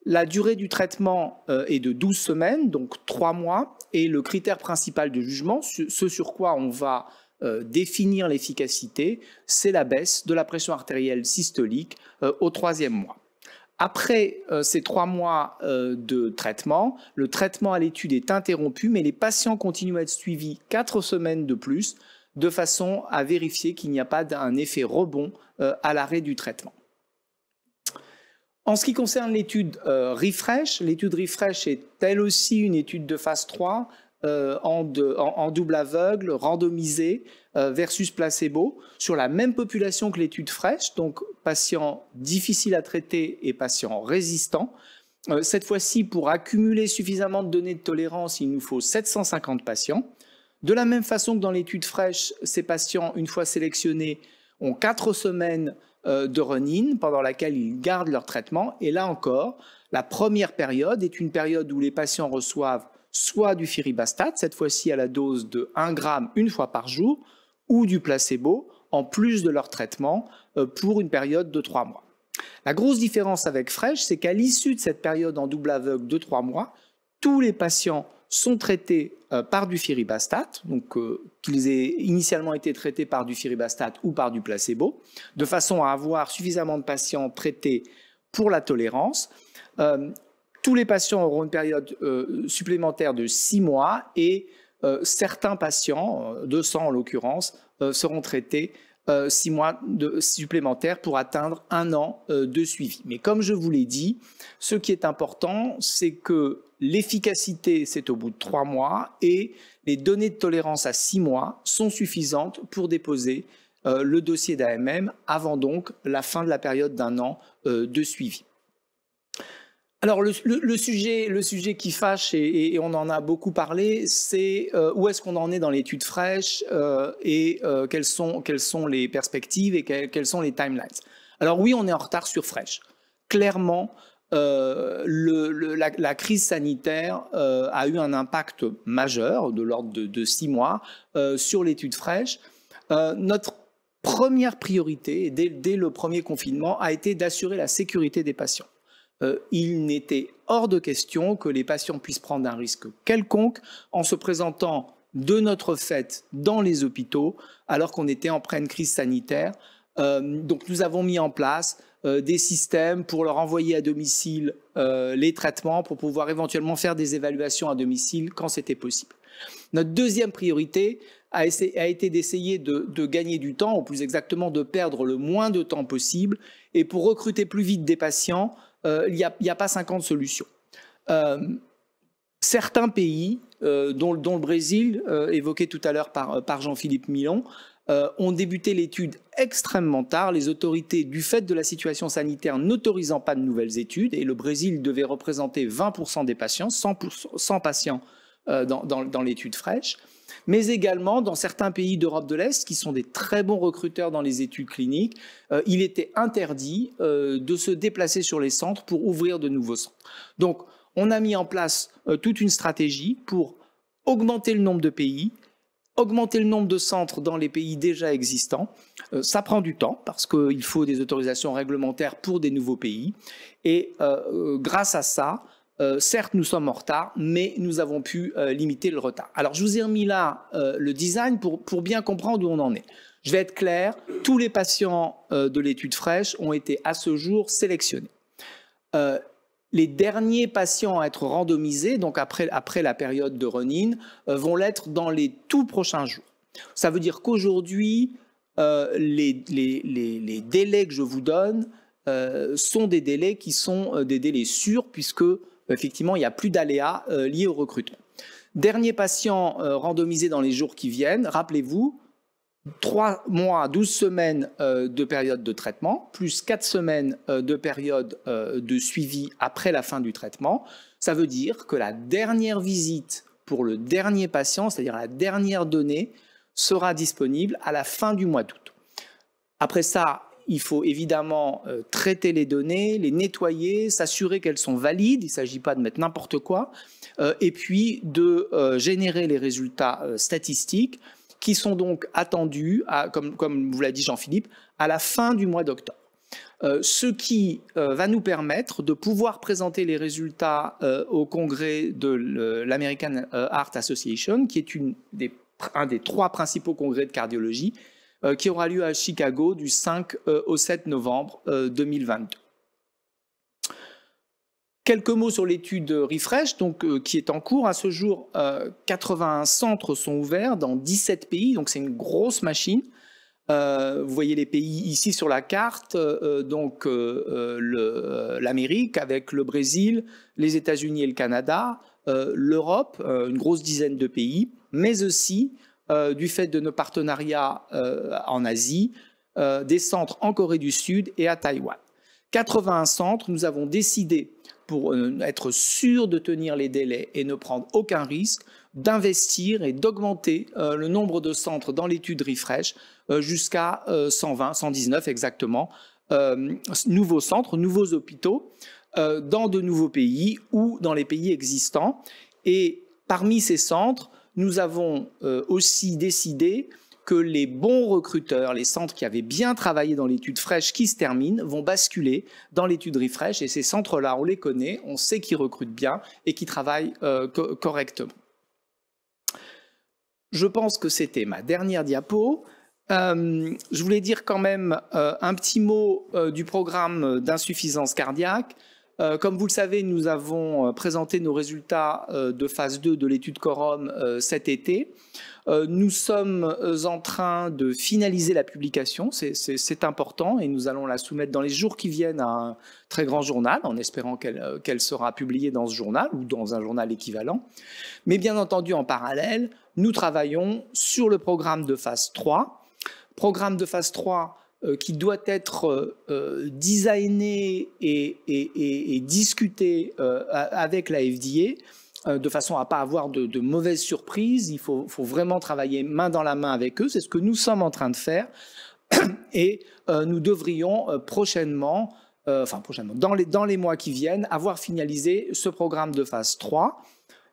La durée du traitement est de 12 semaines, donc 3 mois, et le critère principal de jugement, ce sur quoi on va définir l'efficacité, c'est la baisse de la pression artérielle systolique au 3e mois. Après ces 3 mois de traitement, le traitement à l'étude est interrompu, mais les patients continuent à être suivis 4 semaines de plus, de façon à vérifier qu'il n'y a pas d'un effet rebond à l'arrêt du traitement. En ce qui concerne l'étude REFRESH, l'étude REFRESH est elle aussi une étude de phase 3 en double aveugle, randomisée versus placebo, sur la même population que l'étude FRESH, donc patients difficiles à traiter et patients résistants. Cette fois-ci, pour accumuler suffisamment de données de tolérance, il nous faut 750 patients. De la même façon que dans l'étude FRESH, ces patients, une fois sélectionnés, ont 4 semaines de run-in pendant laquelle ils gardent leur traitement. Et là encore, la première période est une période où les patients reçoivent soit du Firibastat, cette fois-ci à la dose de 1 gramme 1 fois par jour, ou du placebo, en plus de leur traitement, pour une période de 3 mois. La grosse différence avec FRESH, c'est qu'à l'issue de cette période en double aveugle de 3 mois, tous les patients sont traités par du Firibastat, donc qu'ils aient initialement été traités par du Firibastat ou par du placebo, de façon à avoir suffisamment de patients traités pour la tolérance. Tous les patients auront une période supplémentaire de 6 mois et certains patients, 200 en l'occurrence, seront traités 6 mois supplémentaires pour atteindre 1 an de suivi. Mais comme je vous l'ai dit, ce qui est important, c'est que l'efficacité, c'est au bout de 3 mois et les données de tolérance à 6 mois sont suffisantes pour déposer le dossier d'AMM avant donc la fin de la période d'1 an de suivi. Alors le sujet qui fâche, et on en a beaucoup parlé, c'est où est-ce qu'on en est dans l'étude FRESH et quelles sont les perspectives et quelles sont les timelines. Alors oui, on est en retard sur FRESH. Clairement, la crise sanitaire a eu un impact majeur de l'ordre de 6 mois sur l'étude FRESH. Notre première priorité, dès le premier confinement, a été d'assurer la sécurité des patients. Il n'était hors de question que les patients puissent prendre un risque quelconque en se présentant de notre fait dans les hôpitaux alors qu'on était en pleine crise sanitaire Donc nous avons mis en place des systèmes pour leur envoyer à domicile les traitements pour pouvoir éventuellement faire des évaluations à domicile quand c'était possible. Notre deuxième priorité a été d'essayer de gagner du temps, ou plus exactement de perdre le moins de temps possible. Et pour recruter plus vite des patients, il n'y a pas 50 solutions. Certains pays, dont le Brésil, évoqué tout à l'heure par Jean-Philippe Milon, ont débuté l'étude extrêmement tard, les autorités, du fait de la situation sanitaire, n'autorisant pas de nouvelles études, et le Brésil devait représenter 20% des patients, 100 patients dans l'étude fraîche, mais également dans certains pays d'Europe de l'Est, qui sont des très bons recruteurs dans les études cliniques, il était interdit de se déplacer sur les centres pour ouvrir de nouveaux centres. Donc, on a mis en place toute une stratégie pour augmenter le nombre de pays, augmenter le nombre de centres dans les pays déjà existants. Ça prend du temps parce qu'il faut des autorisations réglementaires pour des nouveaux pays. Et grâce à ça, certes, nous sommes en retard, mais nous avons pu limiter le retard. Alors, je vous ai remis là le design pour bien comprendre où on en est. Je vais être clair, tous les patients de l'étude fraîche ont été à ce jour sélectionnés. Les derniers patients à être randomisés, donc après la période de run-in, vont l'être dans les tout prochains jours. Ça veut dire qu'aujourd'hui, les délais que je vous donne sont des délais qui sont des délais sûrs, puisque effectivement, il n'y a plus d'aléas liés au recrutement. Dernier patient randomisé dans les jours qui viennent, rappelez-vous, 3 mois, 12 semaines de période de traitement, plus 4 semaines de période de suivi après la fin du traitement. Ça veut dire que la dernière visite pour le dernier patient, c'est-à-dire la dernière donnée, sera disponible à la fin du mois d'août. Après ça, il faut évidemment traiter les données, les nettoyer, s'assurer qu'elles sont valides, il ne s'agit pas de mettre n'importe quoi, et puis de générer les résultats statistiques qui sont donc attendus, comme vous l'a dit Jean-Philippe, à la fin du mois d'octobre. Ce qui va nous permettre de pouvoir présenter les résultats au congrès de l'American Heart Association, qui est un des 3 principaux congrès de cardiologie, qui aura lieu à Chicago du 5 au 7 novembre 2022. Quelques mots sur l'étude Refresh, qui est en cours. À ce jour, 81 centres sont ouverts dans 17 pays, donc c'est une grosse machine. Vous voyez les pays ici sur la carte, l'Amérique avec le Brésil, les États-Unis et le Canada, l'Europe, une grosse dizaine de pays, mais aussi, du fait de nos partenariats en Asie, des centres en Corée du Sud et à Taïwan. 81 centres, nous avons décidé, pour être sûr de tenir les délais et ne prendre aucun risque, d'investir et d'augmenter le nombre de centres dans l'étude Refresh jusqu'à 120, 119 exactement, nouveaux centres, nouveaux hôpitaux, dans de nouveaux pays ou dans les pays existants. Et parmi ces centres, nous avons aussi décidé que les bons recruteurs, les centres qui avaient bien travaillé dans l'étude fraîche qui se termine, vont basculer dans l'étude Refresh. Et ces centres-là, on les connaît, on sait qu'ils recrutent bien et qu'ils travaillent correctement. Je pense que c'était ma dernière diapo. Je voulais dire quand même un petit mot du programme d'insuffisance cardiaque. Comme vous le savez, nous avons présenté nos résultats de phase 2 de l'étude Quorum cet été. Nous sommes en train de finaliser la publication, c'est important, et nous allons la soumettre dans les jours qui viennent à un très grand journal, en espérant qu'elle sera publiée dans ce journal ou dans un journal équivalent. Mais bien entendu, en parallèle, nous travaillons sur le programme de phase 3. Programme de phase 3 qui doit être designé et discuté avec la FDA, de façon à ne pas avoir de mauvaises surprises. Il faut vraiment travailler main dans la main avec eux. C'est ce que nous sommes en train de faire. Et nous devrions prochainement, dans les mois qui viennent, avoir finalisé ce programme de phase 3.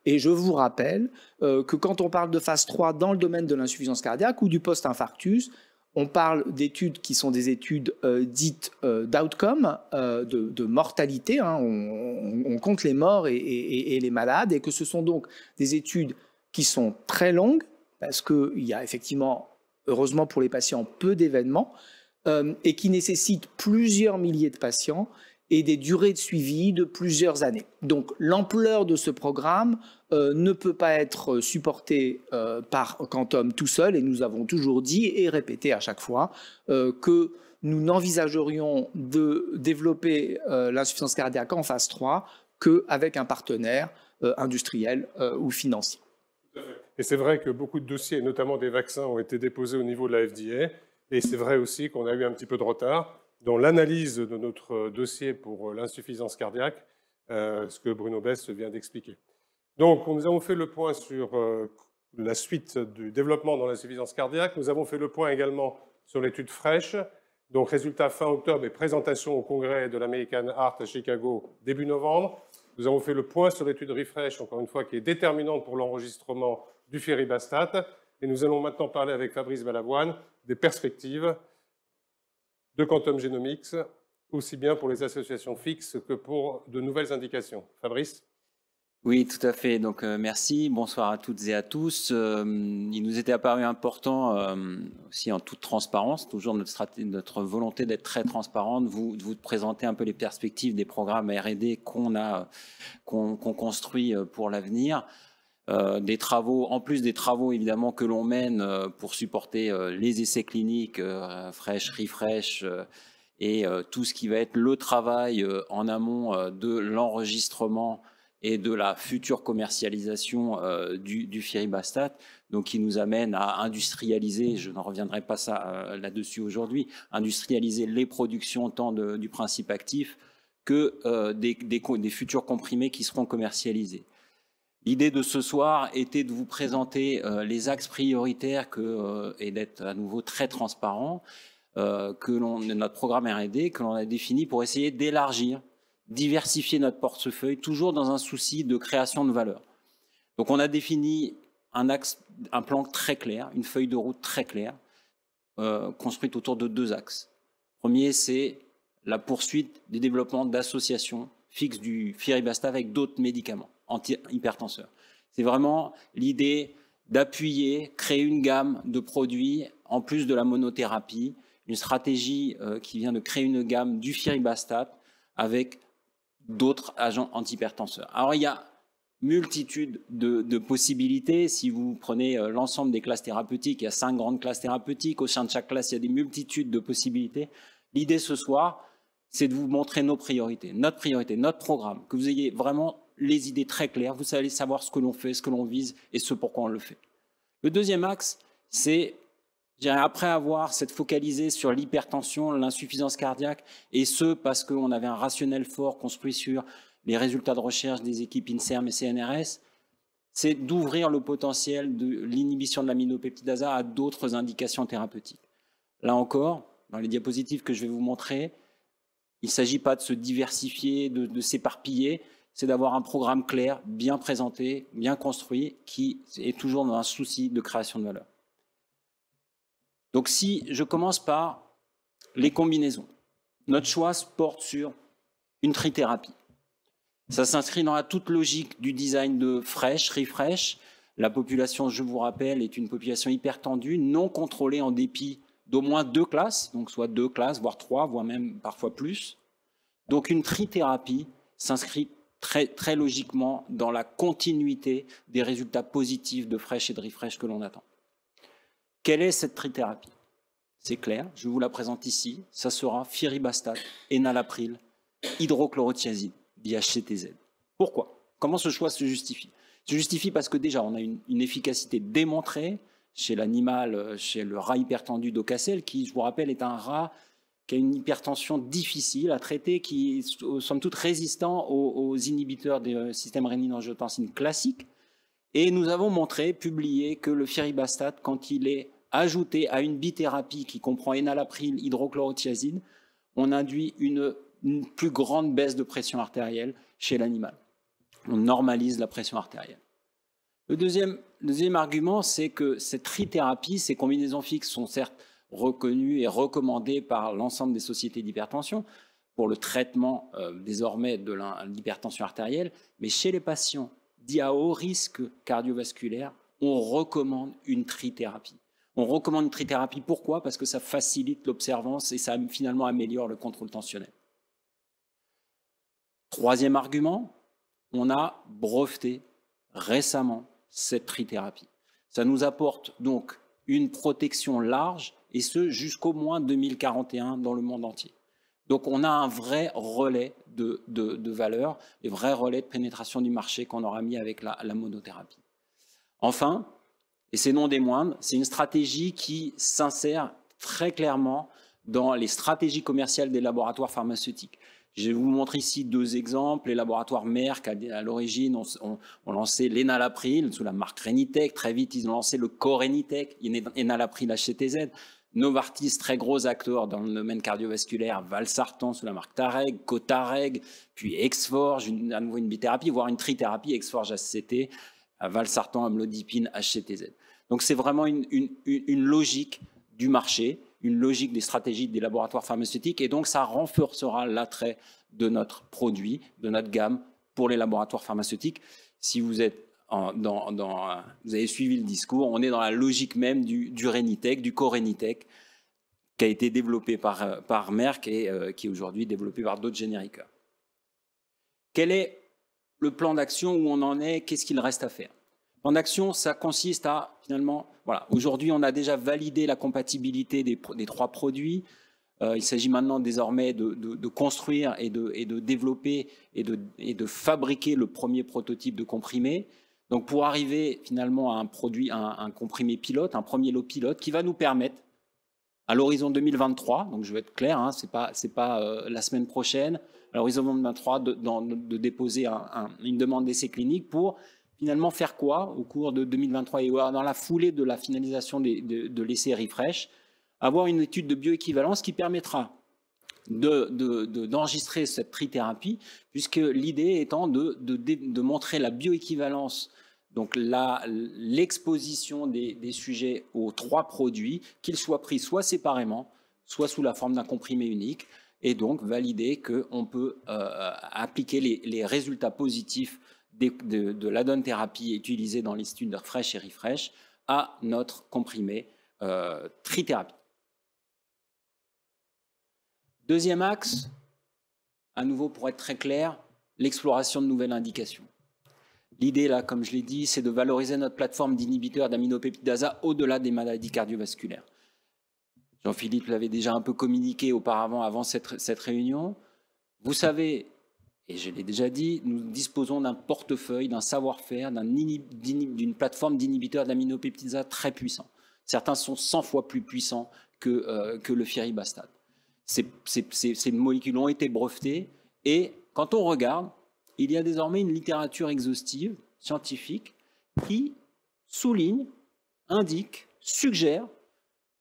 Et je vous rappelle que quand on parle de phase 3 dans le domaine de l'insuffisance cardiaque ou du post-infarctus, on parle d'études qui sont des études dites d'outcome, de mortalité, hein, on compte les morts et les malades, et que ce sont donc des études qui sont très longues, parce qu'il y a effectivement, heureusement pour les patients, peu d'événements, et qui nécessite plusieurs milliers de patients et des durées de suivi de plusieurs années. Donc l'ampleur de ce programme ne peut pas être supportée par Quantum tout seul, et nous avons toujours dit et répété à chaque fois que nous n'envisagerions de développer l'insuffisance cardiaque en phase 3 qu'avec un partenaire industriel ou financier. Et c'est vrai que beaucoup de dossiers, notamment des vaccins, ont été déposés au niveau de la FDA, et c'est vrai aussi qu'on a eu un petit peu de retard dans l'analyse de notre dossier pour l'insuffisance cardiaque, ce que Bruno Besse vient d'expliquer. Donc, nous avons fait le point sur la suite du développement dans l'insuffisance cardiaque. Nous avons fait le point également sur l'étude FRESH. Donc, résultat fin octobre et présentation au congrès de l'American Heart à Chicago début novembre. Nous avons fait le point sur l'étude REFRESH, encore une fois, qui est déterminante pour l'enregistrement du Firibastat. Et nous allons maintenant parler avec Fabrice Balavoine des perspectives de Quantum Genomics, aussi bien pour les associations fixes que pour de nouvelles indications. Fabrice ? Oui, tout à fait. Donc, merci. Bonsoir à toutes et à tous. Il nous était apparu important, aussi en toute transparence, toujours notre volonté d'être très transparent, de vous présenter un peu les perspectives des programmes R&D qu'on construit pour l'avenir. Des travaux, en plus des travaux évidemment que l'on mène pour supporter les essais cliniques, FRESH, REFRESH, et tout ce qui va être le travail en amont de l'enregistrement et de la future commercialisation du Firibastat, donc qui nous amène à industrialiser, je n'en reviendrai pas là-dessus aujourd'hui, industrialiser les productions tant du principe actif que des futurs comprimés qui seront commercialisés. L'idée de ce soir était de vous présenter les axes prioritaires et d'être à nouveau très transparent notre programme R&D que l'on a défini pour essayer d'élargir, diversifier notre portefeuille, toujours dans un souci de création de valeur. Donc on a défini un plan très clair, une feuille de route très claire, construite autour de 2 axes. Premier, c'est la poursuite des développements d'associations fixes du Firibastat avec d'autres médicaments anti-hypertenseurs. C'est vraiment l'idée d'appuyer, créer une gamme de produits en plus de la monothérapie, une stratégie qui vient de créer une gamme du Firibastat avec d'autres agents antihypertenseurs. Alors, il y a multitude de possibilités. Si vous prenez l'ensemble des classes thérapeutiques, il y a 5 grandes classes thérapeutiques. Au sein de chaque classe, il y a des multitudes de possibilités. L'idée ce soir, c'est de vous montrer nos priorités, notre programme, que vous ayez vraiment les idées très claires, vous allez savoir ce que l'on fait, ce que l'on vise et ce pourquoi on le fait. Le deuxième axe, c'est, après avoir cette focalisé sur l'hypertension, l'insuffisance cardiaque, et ce parce qu'on avait un rationnel fort construit sur les résultats de recherche des équipes INSERM et CNRS, c'est d'ouvrir le potentiel de l'inhibition de l'aminopeptidase A à d'autres indications thérapeutiques. Là encore, dans les diapositives que je vais vous montrer, il ne s'agit pas de se diversifier, de s'éparpiller, c'est d'avoir un programme clair, bien présenté, bien construit, qui est toujours dans un souci de création de valeur. Donc si je commence par les combinaisons, notre choix se porte sur une trithérapie. Ça s'inscrit dans la toute logique du design de FRESH, REFRESH. La population, je vous rappelle, est une population hypertendue, non contrôlée en dépit d'au moins 2 classes, donc soit 2 classes, voire 3, voire même parfois plus. Donc une trithérapie s'inscrit très logiquement dans la continuité des résultats positifs de FRESH et de REFRESH que l'on attend. Quelle est cette trithérapie? C'est clair, je vous la présente ici. Ça sera Firibastat, enalapril, hydrochlorothiazide, DHCTZ. Pourquoi? Comment ce choix se justifie? Se justifie parce que déjà, on a une efficacité démontrée chez l'animal, chez le rat hypertendu d'Ocasel, qui, je vous rappelle, est un rat qui a une hypertension difficile à traiter, qui est somme toute résistant aux inhibiteurs du système rénine-angiotensine classique. Et nous avons montré, publié, que le Firibastat, quand il est ajouté à une bithérapie qui comprend enalapril, hydrochlorothiazide, on induit une plus grande baisse de pression artérielle chez l'animal. On normalise la pression artérielle. Le deuxième argument, c'est que cette trithérapie, ces combinaisons fixes sont certes reconnues et recommandées par l'ensemble des sociétés d'hypertension pour le traitement désormais de l'hypertension artérielle, mais chez les patients dits à haut risque cardiovasculaire, on recommande une trithérapie. On recommande une trithérapie. Pourquoi? Parce que ça facilite l'observance et ça finalement améliore le contrôle tensionnel. Troisième argument, on a breveté récemment cette trithérapie. Ça nous apporte donc une protection large, et ce jusqu'au moins 2041 dans le monde entier. Donc on a un vrai relais de valeur, et vrai relais de pénétration du marché qu'on aura mis avec la monothérapie. Enfin, et c'est non des moindres, c'est une stratégie qui s'insère très clairement dans les stratégies commerciales des laboratoires pharmaceutiques. Je vais vous montrer ici deux exemples. Les laboratoires Merck, à l'origine, ont lancé l'enalapril sous la marque Renitec. Très vite, ils ont lancé le Corenitec, enalapril HCTZ. Novartis, très gros acteur dans le domaine cardiovasculaire, Valsartan sous la marque Tareg, Cotareg, puis Exforge, à nouveau une bithérapie, voire une trithérapie, Exforge HCT, Valsartan, amlodipine, HCTZ. Donc c'est vraiment une logique du marché, une logique des stratégies des laboratoires pharmaceutiques, et donc ça renforcera l'attrait de notre produit, de notre gamme pour les laboratoires pharmaceutiques. Si vous êtes vous avez suivi le discours, on est dans la logique même du Renitec, du Corenitec, qui a été développé par Merck et qui est aujourd'hui développé par d'autres génériqueurs. Quel est le plan d'action, où on en est, qu'est-ce qu'il reste à faire? Le plan d'action, ça consiste à, finalement, voilà, aujourd'hui on a déjà validé la compatibilité des trois produits. Il s'agit maintenant désormais de construire et de développer et de fabriquer le premier prototype de comprimé. Donc pour arriver finalement à un produit, un comprimé pilote, un premier lot pilote qui va nous permettre, à l'horizon 2023, donc je vais être clair, hein, c'est pas la semaine prochaine, à l'horizon 2023 de déposer une demande d'essai clinique pour finalement faire quoi au cours de 2023 et dans la foulée de la finalisation de l'essai Refresh, avoir une étude de bioéquivalence qui permettra d'enregistrer cette trithérapie, puisque l'idée étant de montrer la bioéquivalence, donc l'exposition des sujets aux trois produits, qu'ils soient pris soit séparément, soit sous la forme d'un comprimé unique, et donc valider qu'on peut appliquer les résultats positifs de l'adon-thérapie utilisée dans l'Institut de Refresh et Refresh à notre comprimé trithérapie. Deuxième axe, à nouveau pour être très clair, l'exploration de nouvelles indications. L'idée, là, comme je l'ai dit, c'est de valoriser notre plateforme d'inhibiteurs d'aminopeptidase au-delà des maladies cardiovasculaires. Jean-Philippe l'avait déjà un peu communiqué auparavant, avant cette réunion. Vous savez, et je l'ai déjà dit, nous disposons d'un portefeuille, d'un savoir-faire, d'une plateforme d'inhibiteurs d'aminopeptidase très puissant. Certains sont 100 fois plus puissants que le firibastad. Ces molécules ont été brevetées et quand on regarde, il y a désormais une littérature exhaustive, scientifique, qui souligne, indique, suggère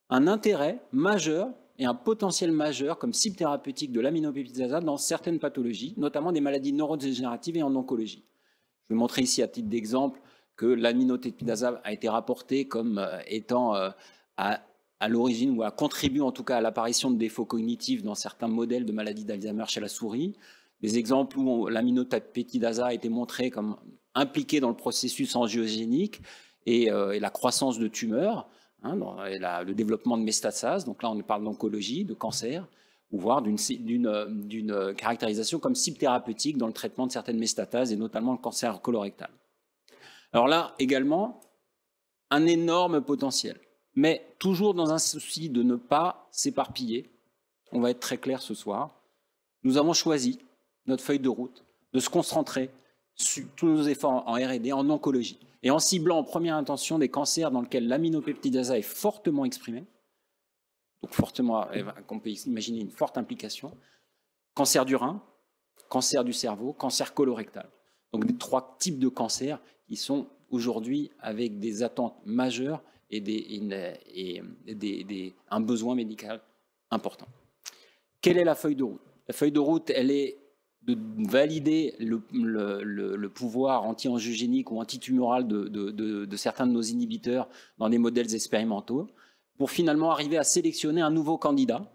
un intérêt majeur et un potentiel majeur comme cible thérapeutique de l'aminopeptidase dans certaines pathologies, notamment des maladies neurodégénératives et en oncologie. Je vais montrer ici à titre d'exemple que l'aminopeptidase a été rapportée comme étant à l'origine, ou a contribué en tout cas à l'apparition de défauts cognitifs dans certains modèles de maladies d'Alzheimer chez la souris. Des exemples où l'aminopeptidase a été montrée comme impliquée dans le processus angiogénique et la croissance de tumeurs, hein, le développement de métastases. Donc là, on parle d'oncologie, de cancer, ou voire d'une caractérisation comme cible thérapeutique dans le traitement de certaines métastases et notamment le cancer colorectal. Alors là, également, un énorme potentiel. Mais toujours dans un souci de ne pas s'éparpiller, on va être très clair ce soir, nous avons choisi notre feuille de route de se concentrer sur tous nos efforts en R&D, en oncologie, et en ciblant en première intention des cancers dans lesquels l'aminopeptidase est fortement exprimée, donc fortement, qu'on peut imaginer une forte implication, cancer du rein, cancer du cerveau, cancer colorectal. Donc des trois types de cancers qui sont aujourd'hui avec des attentes majeures et un besoin médical important. Quelle est la feuille de route? La feuille de route, elle est de valider le pouvoir anti-angiogénique ou antitumoral de certains de nos inhibiteurs dans des modèles expérimentaux pour finalement arriver à sélectionner un nouveau candidat.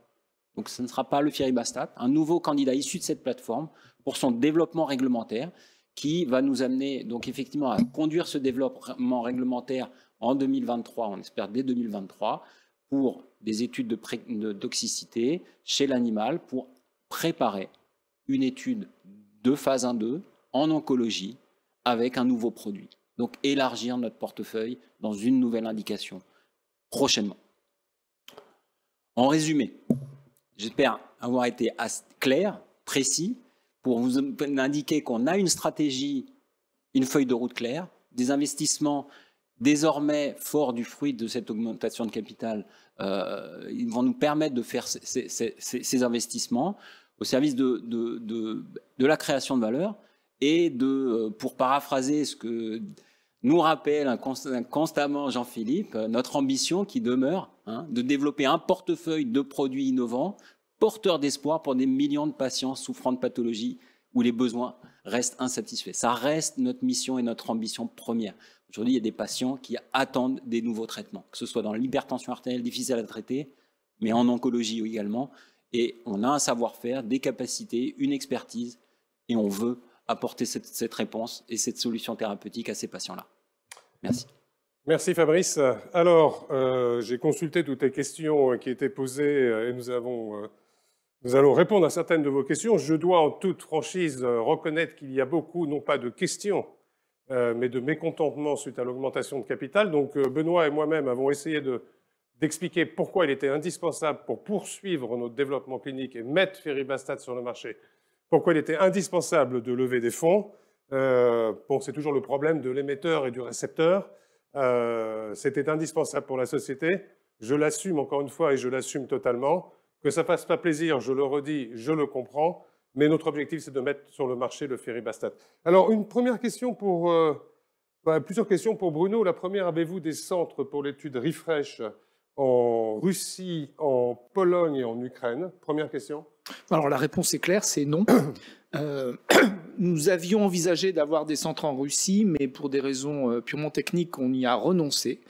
Donc ce ne sera pas le firibastad, un nouveau candidat issu de cette plateforme pour son développement réglementaire qui va nous amener donc effectivement à conduire ce développement réglementaire en 2023, on espère dès 2023, pour des études de toxicité chez l'animal pour préparer une étude de phase 1-2 en oncologie avec un nouveau produit. Donc élargir notre portefeuille dans une nouvelle indication prochainement. En résumé, j'espère avoir été clair, précis, pour vous indiquer qu'on a une stratégie, une feuille de route claire, des investissements désormais forts du fruit de cette augmentation de capital. Ils vont nous permettre de faire ces investissements au service de la création de valeur et pour paraphraser ce que nous rappelle constamment Jean-Philippe, notre ambition qui demeure de développer un portefeuille de produits innovants, porteurs d'espoir pour des millions de patients souffrant de pathologies où les besoins restent insatisfaits. Ça reste notre mission et notre ambition première. Aujourd'hui, il y a des patients qui attendent des nouveaux traitements, que ce soit dans l'hypertension artérielle difficile à traiter, mais en oncologie également. Et on a un savoir-faire, des capacités, une expertise, et on veut apporter cette réponse et cette solution thérapeutique à ces patients-là. Merci. Merci Fabrice. Alors, j'ai consulté toutes les questions qui étaient posées et nous allons répondre à certaines de vos questions. Je dois en toute franchise reconnaître qu'il y a beaucoup, non pas de questions, mais de mécontentement suite à l'augmentation de capital. Donc Benoît et moi-même avons essayé d'expliquer pourquoi il était indispensable pour poursuivre notre développement clinique et mettre Ferribastat sur le marché, pourquoi il était indispensable de lever des fonds. Bon, c'est toujours le problème de l'émetteur et du récepteur. C'était indispensable pour la société. Je l'assume encore une fois et je l'assume totalement. Que ça ne fasse pas plaisir, je le redis, je le comprends. Mais notre objectif, c'est de mettre sur le marché le Ferribastat. Alors, une première question plusieurs questions pour Bruno. La première, avez-vous des centres pour l'étude Refresh en Russie, en Pologne et en Ukraine? Première question. Alors la réponse est claire, c'est non. Nous avions envisagé d'avoir des centres en Russie, mais pour des raisons purement techniques, on y a renoncé.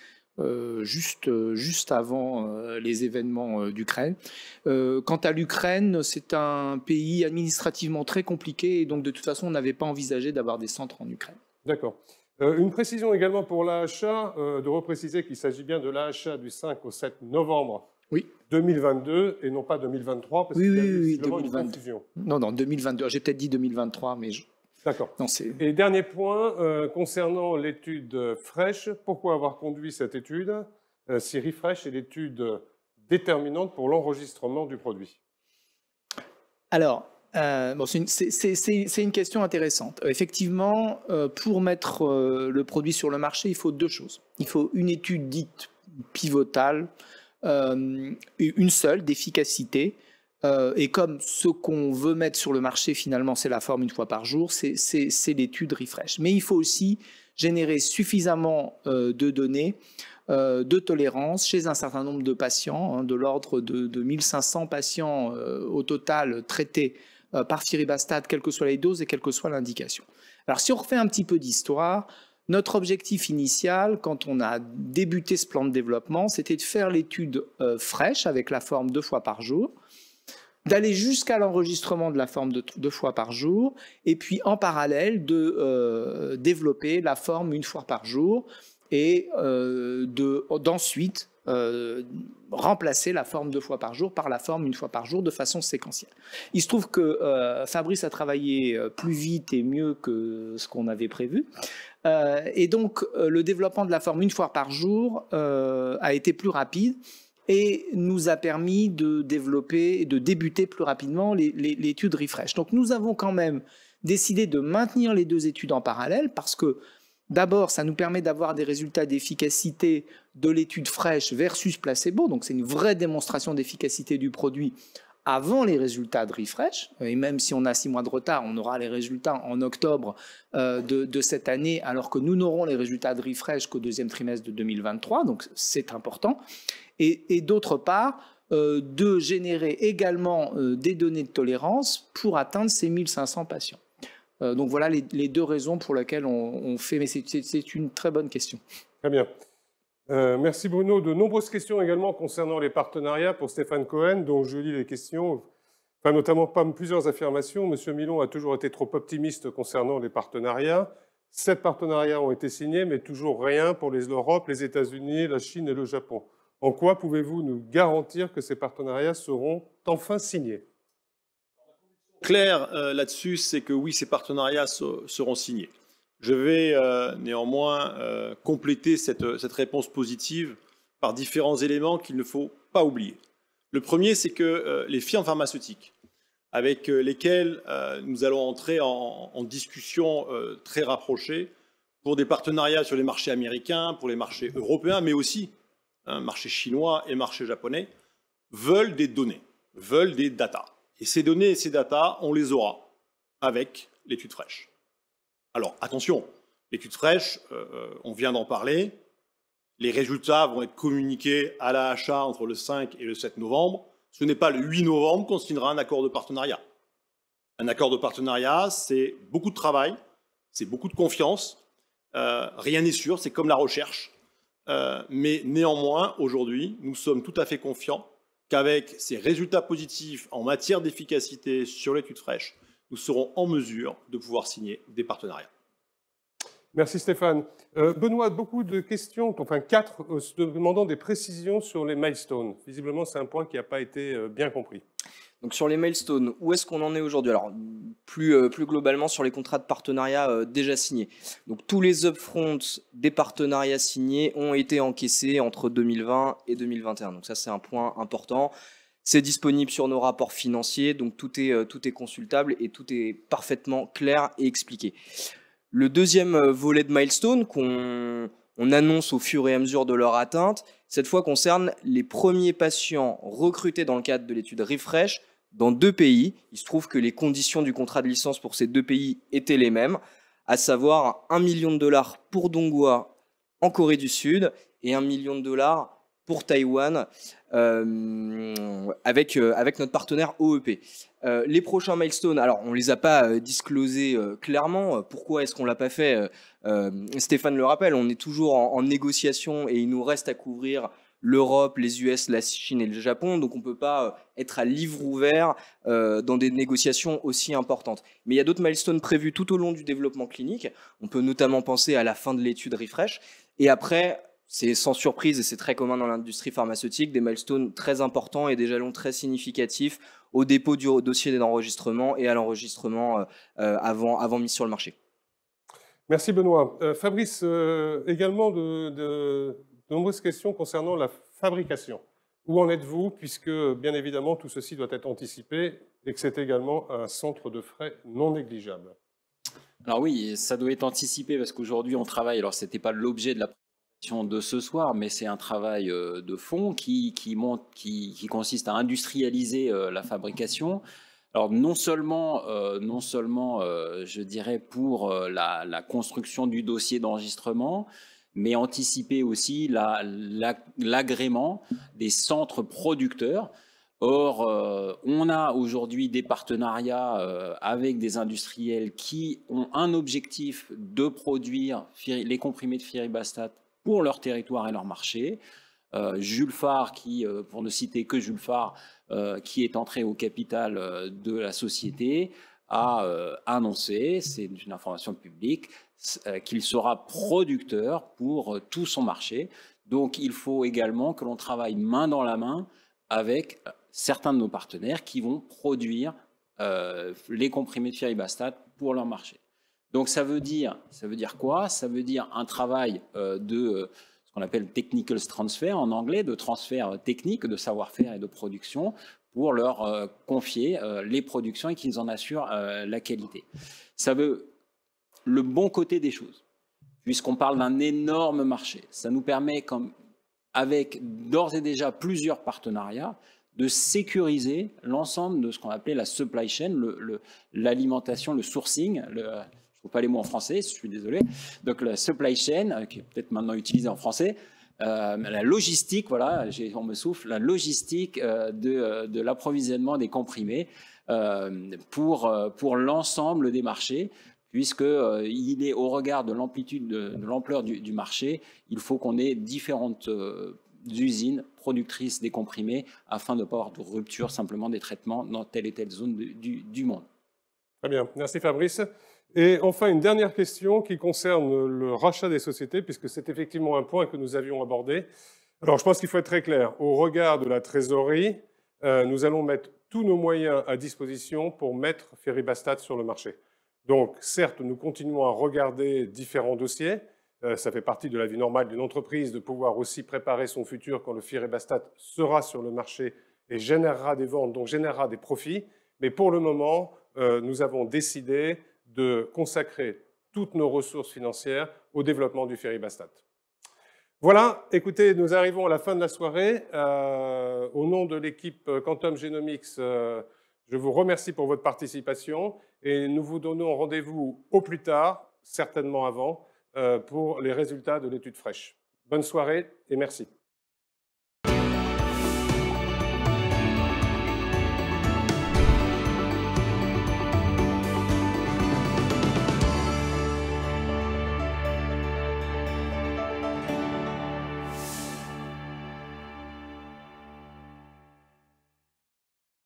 Juste avant les événements d'Ukraine. Quant à l'Ukraine, c'est un pays administrativement très compliqué et donc de toute façon, on n'avait pas envisagé d'avoir des centres en Ukraine. D'accord. Une précision également pour l'AHA, de repréciser qu'il s'agit bien de l'AHA du 5 au 7 novembre 2022 et non pas 2023, parce qu'il y a eu une confusion. Non, 2022. J'ai peut-être dit 2023, mais D'accord. Et dernier point, concernant l'étude FRESH, pourquoi avoir conduit cette étude si Refresh est l'étude déterminante pour l'enregistrement du produit? Alors, c'est une question intéressante. Effectivement, pour mettre le produit sur le marché, il faut deux choses. Il faut une étude dite pivotale, une seule d'efficacité. Et comme ce qu'on veut mettre sur le marché, finalement, c'est la forme une fois par jour, c'est l'étude Refresh. Mais il faut aussi générer suffisamment de données de tolérance chez un certain nombre de patients, de l'ordre de 1500 patients au total traités par Ferribastat, quelles que soient les doses et quelle que soit l'indication. Alors, si on refait un petit peu d'histoire, notre objectif initial, quand on a débuté ce plan de développement, c'était de faire l'étude FRESH avec la forme 2 fois par jour, d'aller jusqu'à l'enregistrement de la forme de 2 fois par jour, et puis en parallèle de développer la forme 1 fois par jour, et d'ensuite remplacer la forme 2 fois par jour par la forme 1 fois par jour de façon séquentielle. Il se trouve que Fabrice a travaillé plus vite et mieux que ce qu'on avait prévu, et donc le développement de la forme 1 fois par jour a été plus rapide, et nous a permis de développer et de débuter plus rapidement l'étude Refresh. Donc nous avons quand même décidé de maintenir les deux études en parallèle parce que d'abord, ça nous permet d'avoir des résultats d'efficacité de l'étude FRESH versus placebo, donc c'est une vraie démonstration d'efficacité du produit avant les résultats de Refresh, et même si on a 6 mois de retard, on aura les résultats en octobre de cette année, alors que nous n'aurons les résultats de Refresh qu'au 2e trimestre de 2023, donc c'est important. Et d'autre part, de générer également des données de tolérance pour atteindre ces 1500 patients. Donc voilà les deux raisons pour lesquelles on fait, mais c'est une très bonne question. Très bien. Merci Bruno. De nombreuses questions également concernant les partenariats pour Stéphane Cohen, dont je lis les questions. enfin notamment plusieurs affirmations. M. Milon a toujours été trop optimiste concernant les partenariats. 7 partenariats ont été signés, mais toujours rien pour l'Europe, les États-Unis, la Chine et le Japon. En quoi pouvez-vous nous garantir que ces partenariats seront enfin signés? Clair là-dessus, c'est que oui, ces partenariats seront signés. Je vais néanmoins compléter cette réponse positive par différents éléments qu'il ne faut pas oublier. Le premier, c'est que les firmes pharmaceutiques avec lesquelles nous allons entrer en discussion très rapprochée pour des partenariats sur les marchés américains, pour les marchés européens, mais aussi marché chinois et marché japonais, veulent des données, veulent des datas. Et ces données et ces datas, on les aura avec l'étude fraîche. Alors attention, l'étude fraîche, on vient d'en parler, les résultats vont être communiqués à l'AHA entre le 5 et le 7 novembre. Ce n'est pas le 8 novembre qu'on signera un accord de partenariat. Un accord de partenariat, c'est beaucoup de travail, c'est beaucoup de confiance, rien n'est sûr, c'est comme la recherche. Mais néanmoins, aujourd'hui, nous sommes tout à fait confiants qu'avec ces résultats positifs en matière d'efficacité sur l'étude fraîche, nous serons en mesure de pouvoir signer des partenariats. Merci Stéphane. Benoît, beaucoup de questions, enfin 4, demandant des précisions sur les milestones. Visiblement, c'est un point qui n'a pas été bien compris. Donc sur les milestones, où est-ce qu'on en est aujourd'hui? Alors plus globalement sur les contrats de partenariat déjà signés. Donc tous les upfronts des partenariats signés ont été encaissés entre 2020 et 2021. Donc ça c'est un point important. C'est disponible sur nos rapports financiers, donc tout est consultable et tout est parfaitement clair et expliqué. Le deuxième volet de milestone qu'on annonce au fur et à mesure de leur atteinte, cette fois concerne les premiers patients recrutés dans le cadre de l'étude Refresh dans 2 pays. Il se trouve que les conditions du contrat de licence pour ces 2 pays étaient les mêmes, à savoir $1 million pour Donghua en Corée du Sud et $1 million pour Taïwan avec notre partenaire OEP. Les prochains milestones, alors on ne les a pas disclosés clairement. Pourquoi est-ce qu'on ne l'a pas fait? Stéphane le rappelle, on est toujours en négociation et il nous reste à couvrir l'Europe, les US, la Chine et le Japon. Donc on ne peut pas être à livre ouvert dans des négociations aussi importantes. Mais il y a d'autres milestones prévus tout au long du développement clinique. On peut notamment penser à la fin de l'étude Refresh. Et après, c'est sans surprise et c'est très commun dans l'industrie pharmaceutique, des milestones très importants et des jalons très significatifs au dépôt du dossier d'enregistrement et à l'enregistrement avant mise sur le marché. Merci Benoît. Fabrice, également de nombreuses questions concernant la fabrication. Où en êtes-vous, puisque bien évidemment tout ceci doit être anticipé et que c'est également un centre de frais non négligeable? Alors oui, ça doit être anticipé parce qu'aujourd'hui on travaille, alors ce n'était pas l'objet de la présentation de ce soir, mais c'est un travail de fond qui consiste à industrialiser la fabrication. Alors non seulement je dirais pour la construction du dossier d'enregistrement, mais anticiper aussi l'agrément des centres producteurs. Or, on a aujourd'hui des partenariats avec des industriels qui ont un objectif de produire les comprimés de Firibastat pour leur territoire et leur marché. Jules Farre, pour ne citer que Jules Farre, qui est entré au capital de la société, a annoncé, c'est une information publique, qu'il sera producteur pour tout son marché. Donc il faut également que l'on travaille main dans la main avec certains de nos partenaires qui vont produire les comprimés de Firibastat pour leur marché. Donc ça veut dire quoi? Ça veut dire un travail de ce qu'on appelle technical transfer en anglais, de transfert technique, de savoir-faire et de production pour leur confier les productions et qu'ils en assurent la qualité. Ça veut le bon côté des choses, puisqu'on parle d'un énorme marché. Ça nous permet, avec d'ores et déjà plusieurs partenariats, de sécuriser l'ensemble de ce qu'on appelait la supply chain, l'alimentation, le sourcing, je ne trouve pas les mots en français, je suis désolé, donc la supply chain, qui est peut-être maintenant utilisée en français, la logistique, voilà, on me souffle, la logistique de l'approvisionnement des comprimés pour l'ensemble des marchés, puisqu'il est au regard de l'amplitude, de l'ampleur du marché, il faut qu'on ait différentes usines productrices des comprimés afin de ne pas avoir de rupture simplement des traitements dans telle et telle zone du monde. Très bien, merci Fabrice. Et enfin, une dernière question qui concerne le rachat des sociétés, puisque c'est effectivement un point que nous avions abordé. Alors, je pense qu'il faut être très clair. Au regard de la trésorerie, nous allons mettre tous nos moyens à disposition pour mettre Ferrybastat sur le marché. Donc, certes, nous continuons à regarder différents dossiers. Ça fait partie de la vie normale d'une entreprise de pouvoir aussi préparer son futur quand le Ferrybastat sera sur le marché et générera des ventes, donc générera des profits. Mais pour le moment, nous avons décidé de consacrer toutes nos ressources financières au développement du Ferrybastat. Voilà, écoutez, nous arrivons à la fin de la soirée. Au nom de l'équipe Quantum Genomics, je vous remercie pour votre participation et nous vous donnons rendez-vous au plus tard, certainement avant, pour les résultats de l'étude fraîche. Bonne soirée et merci.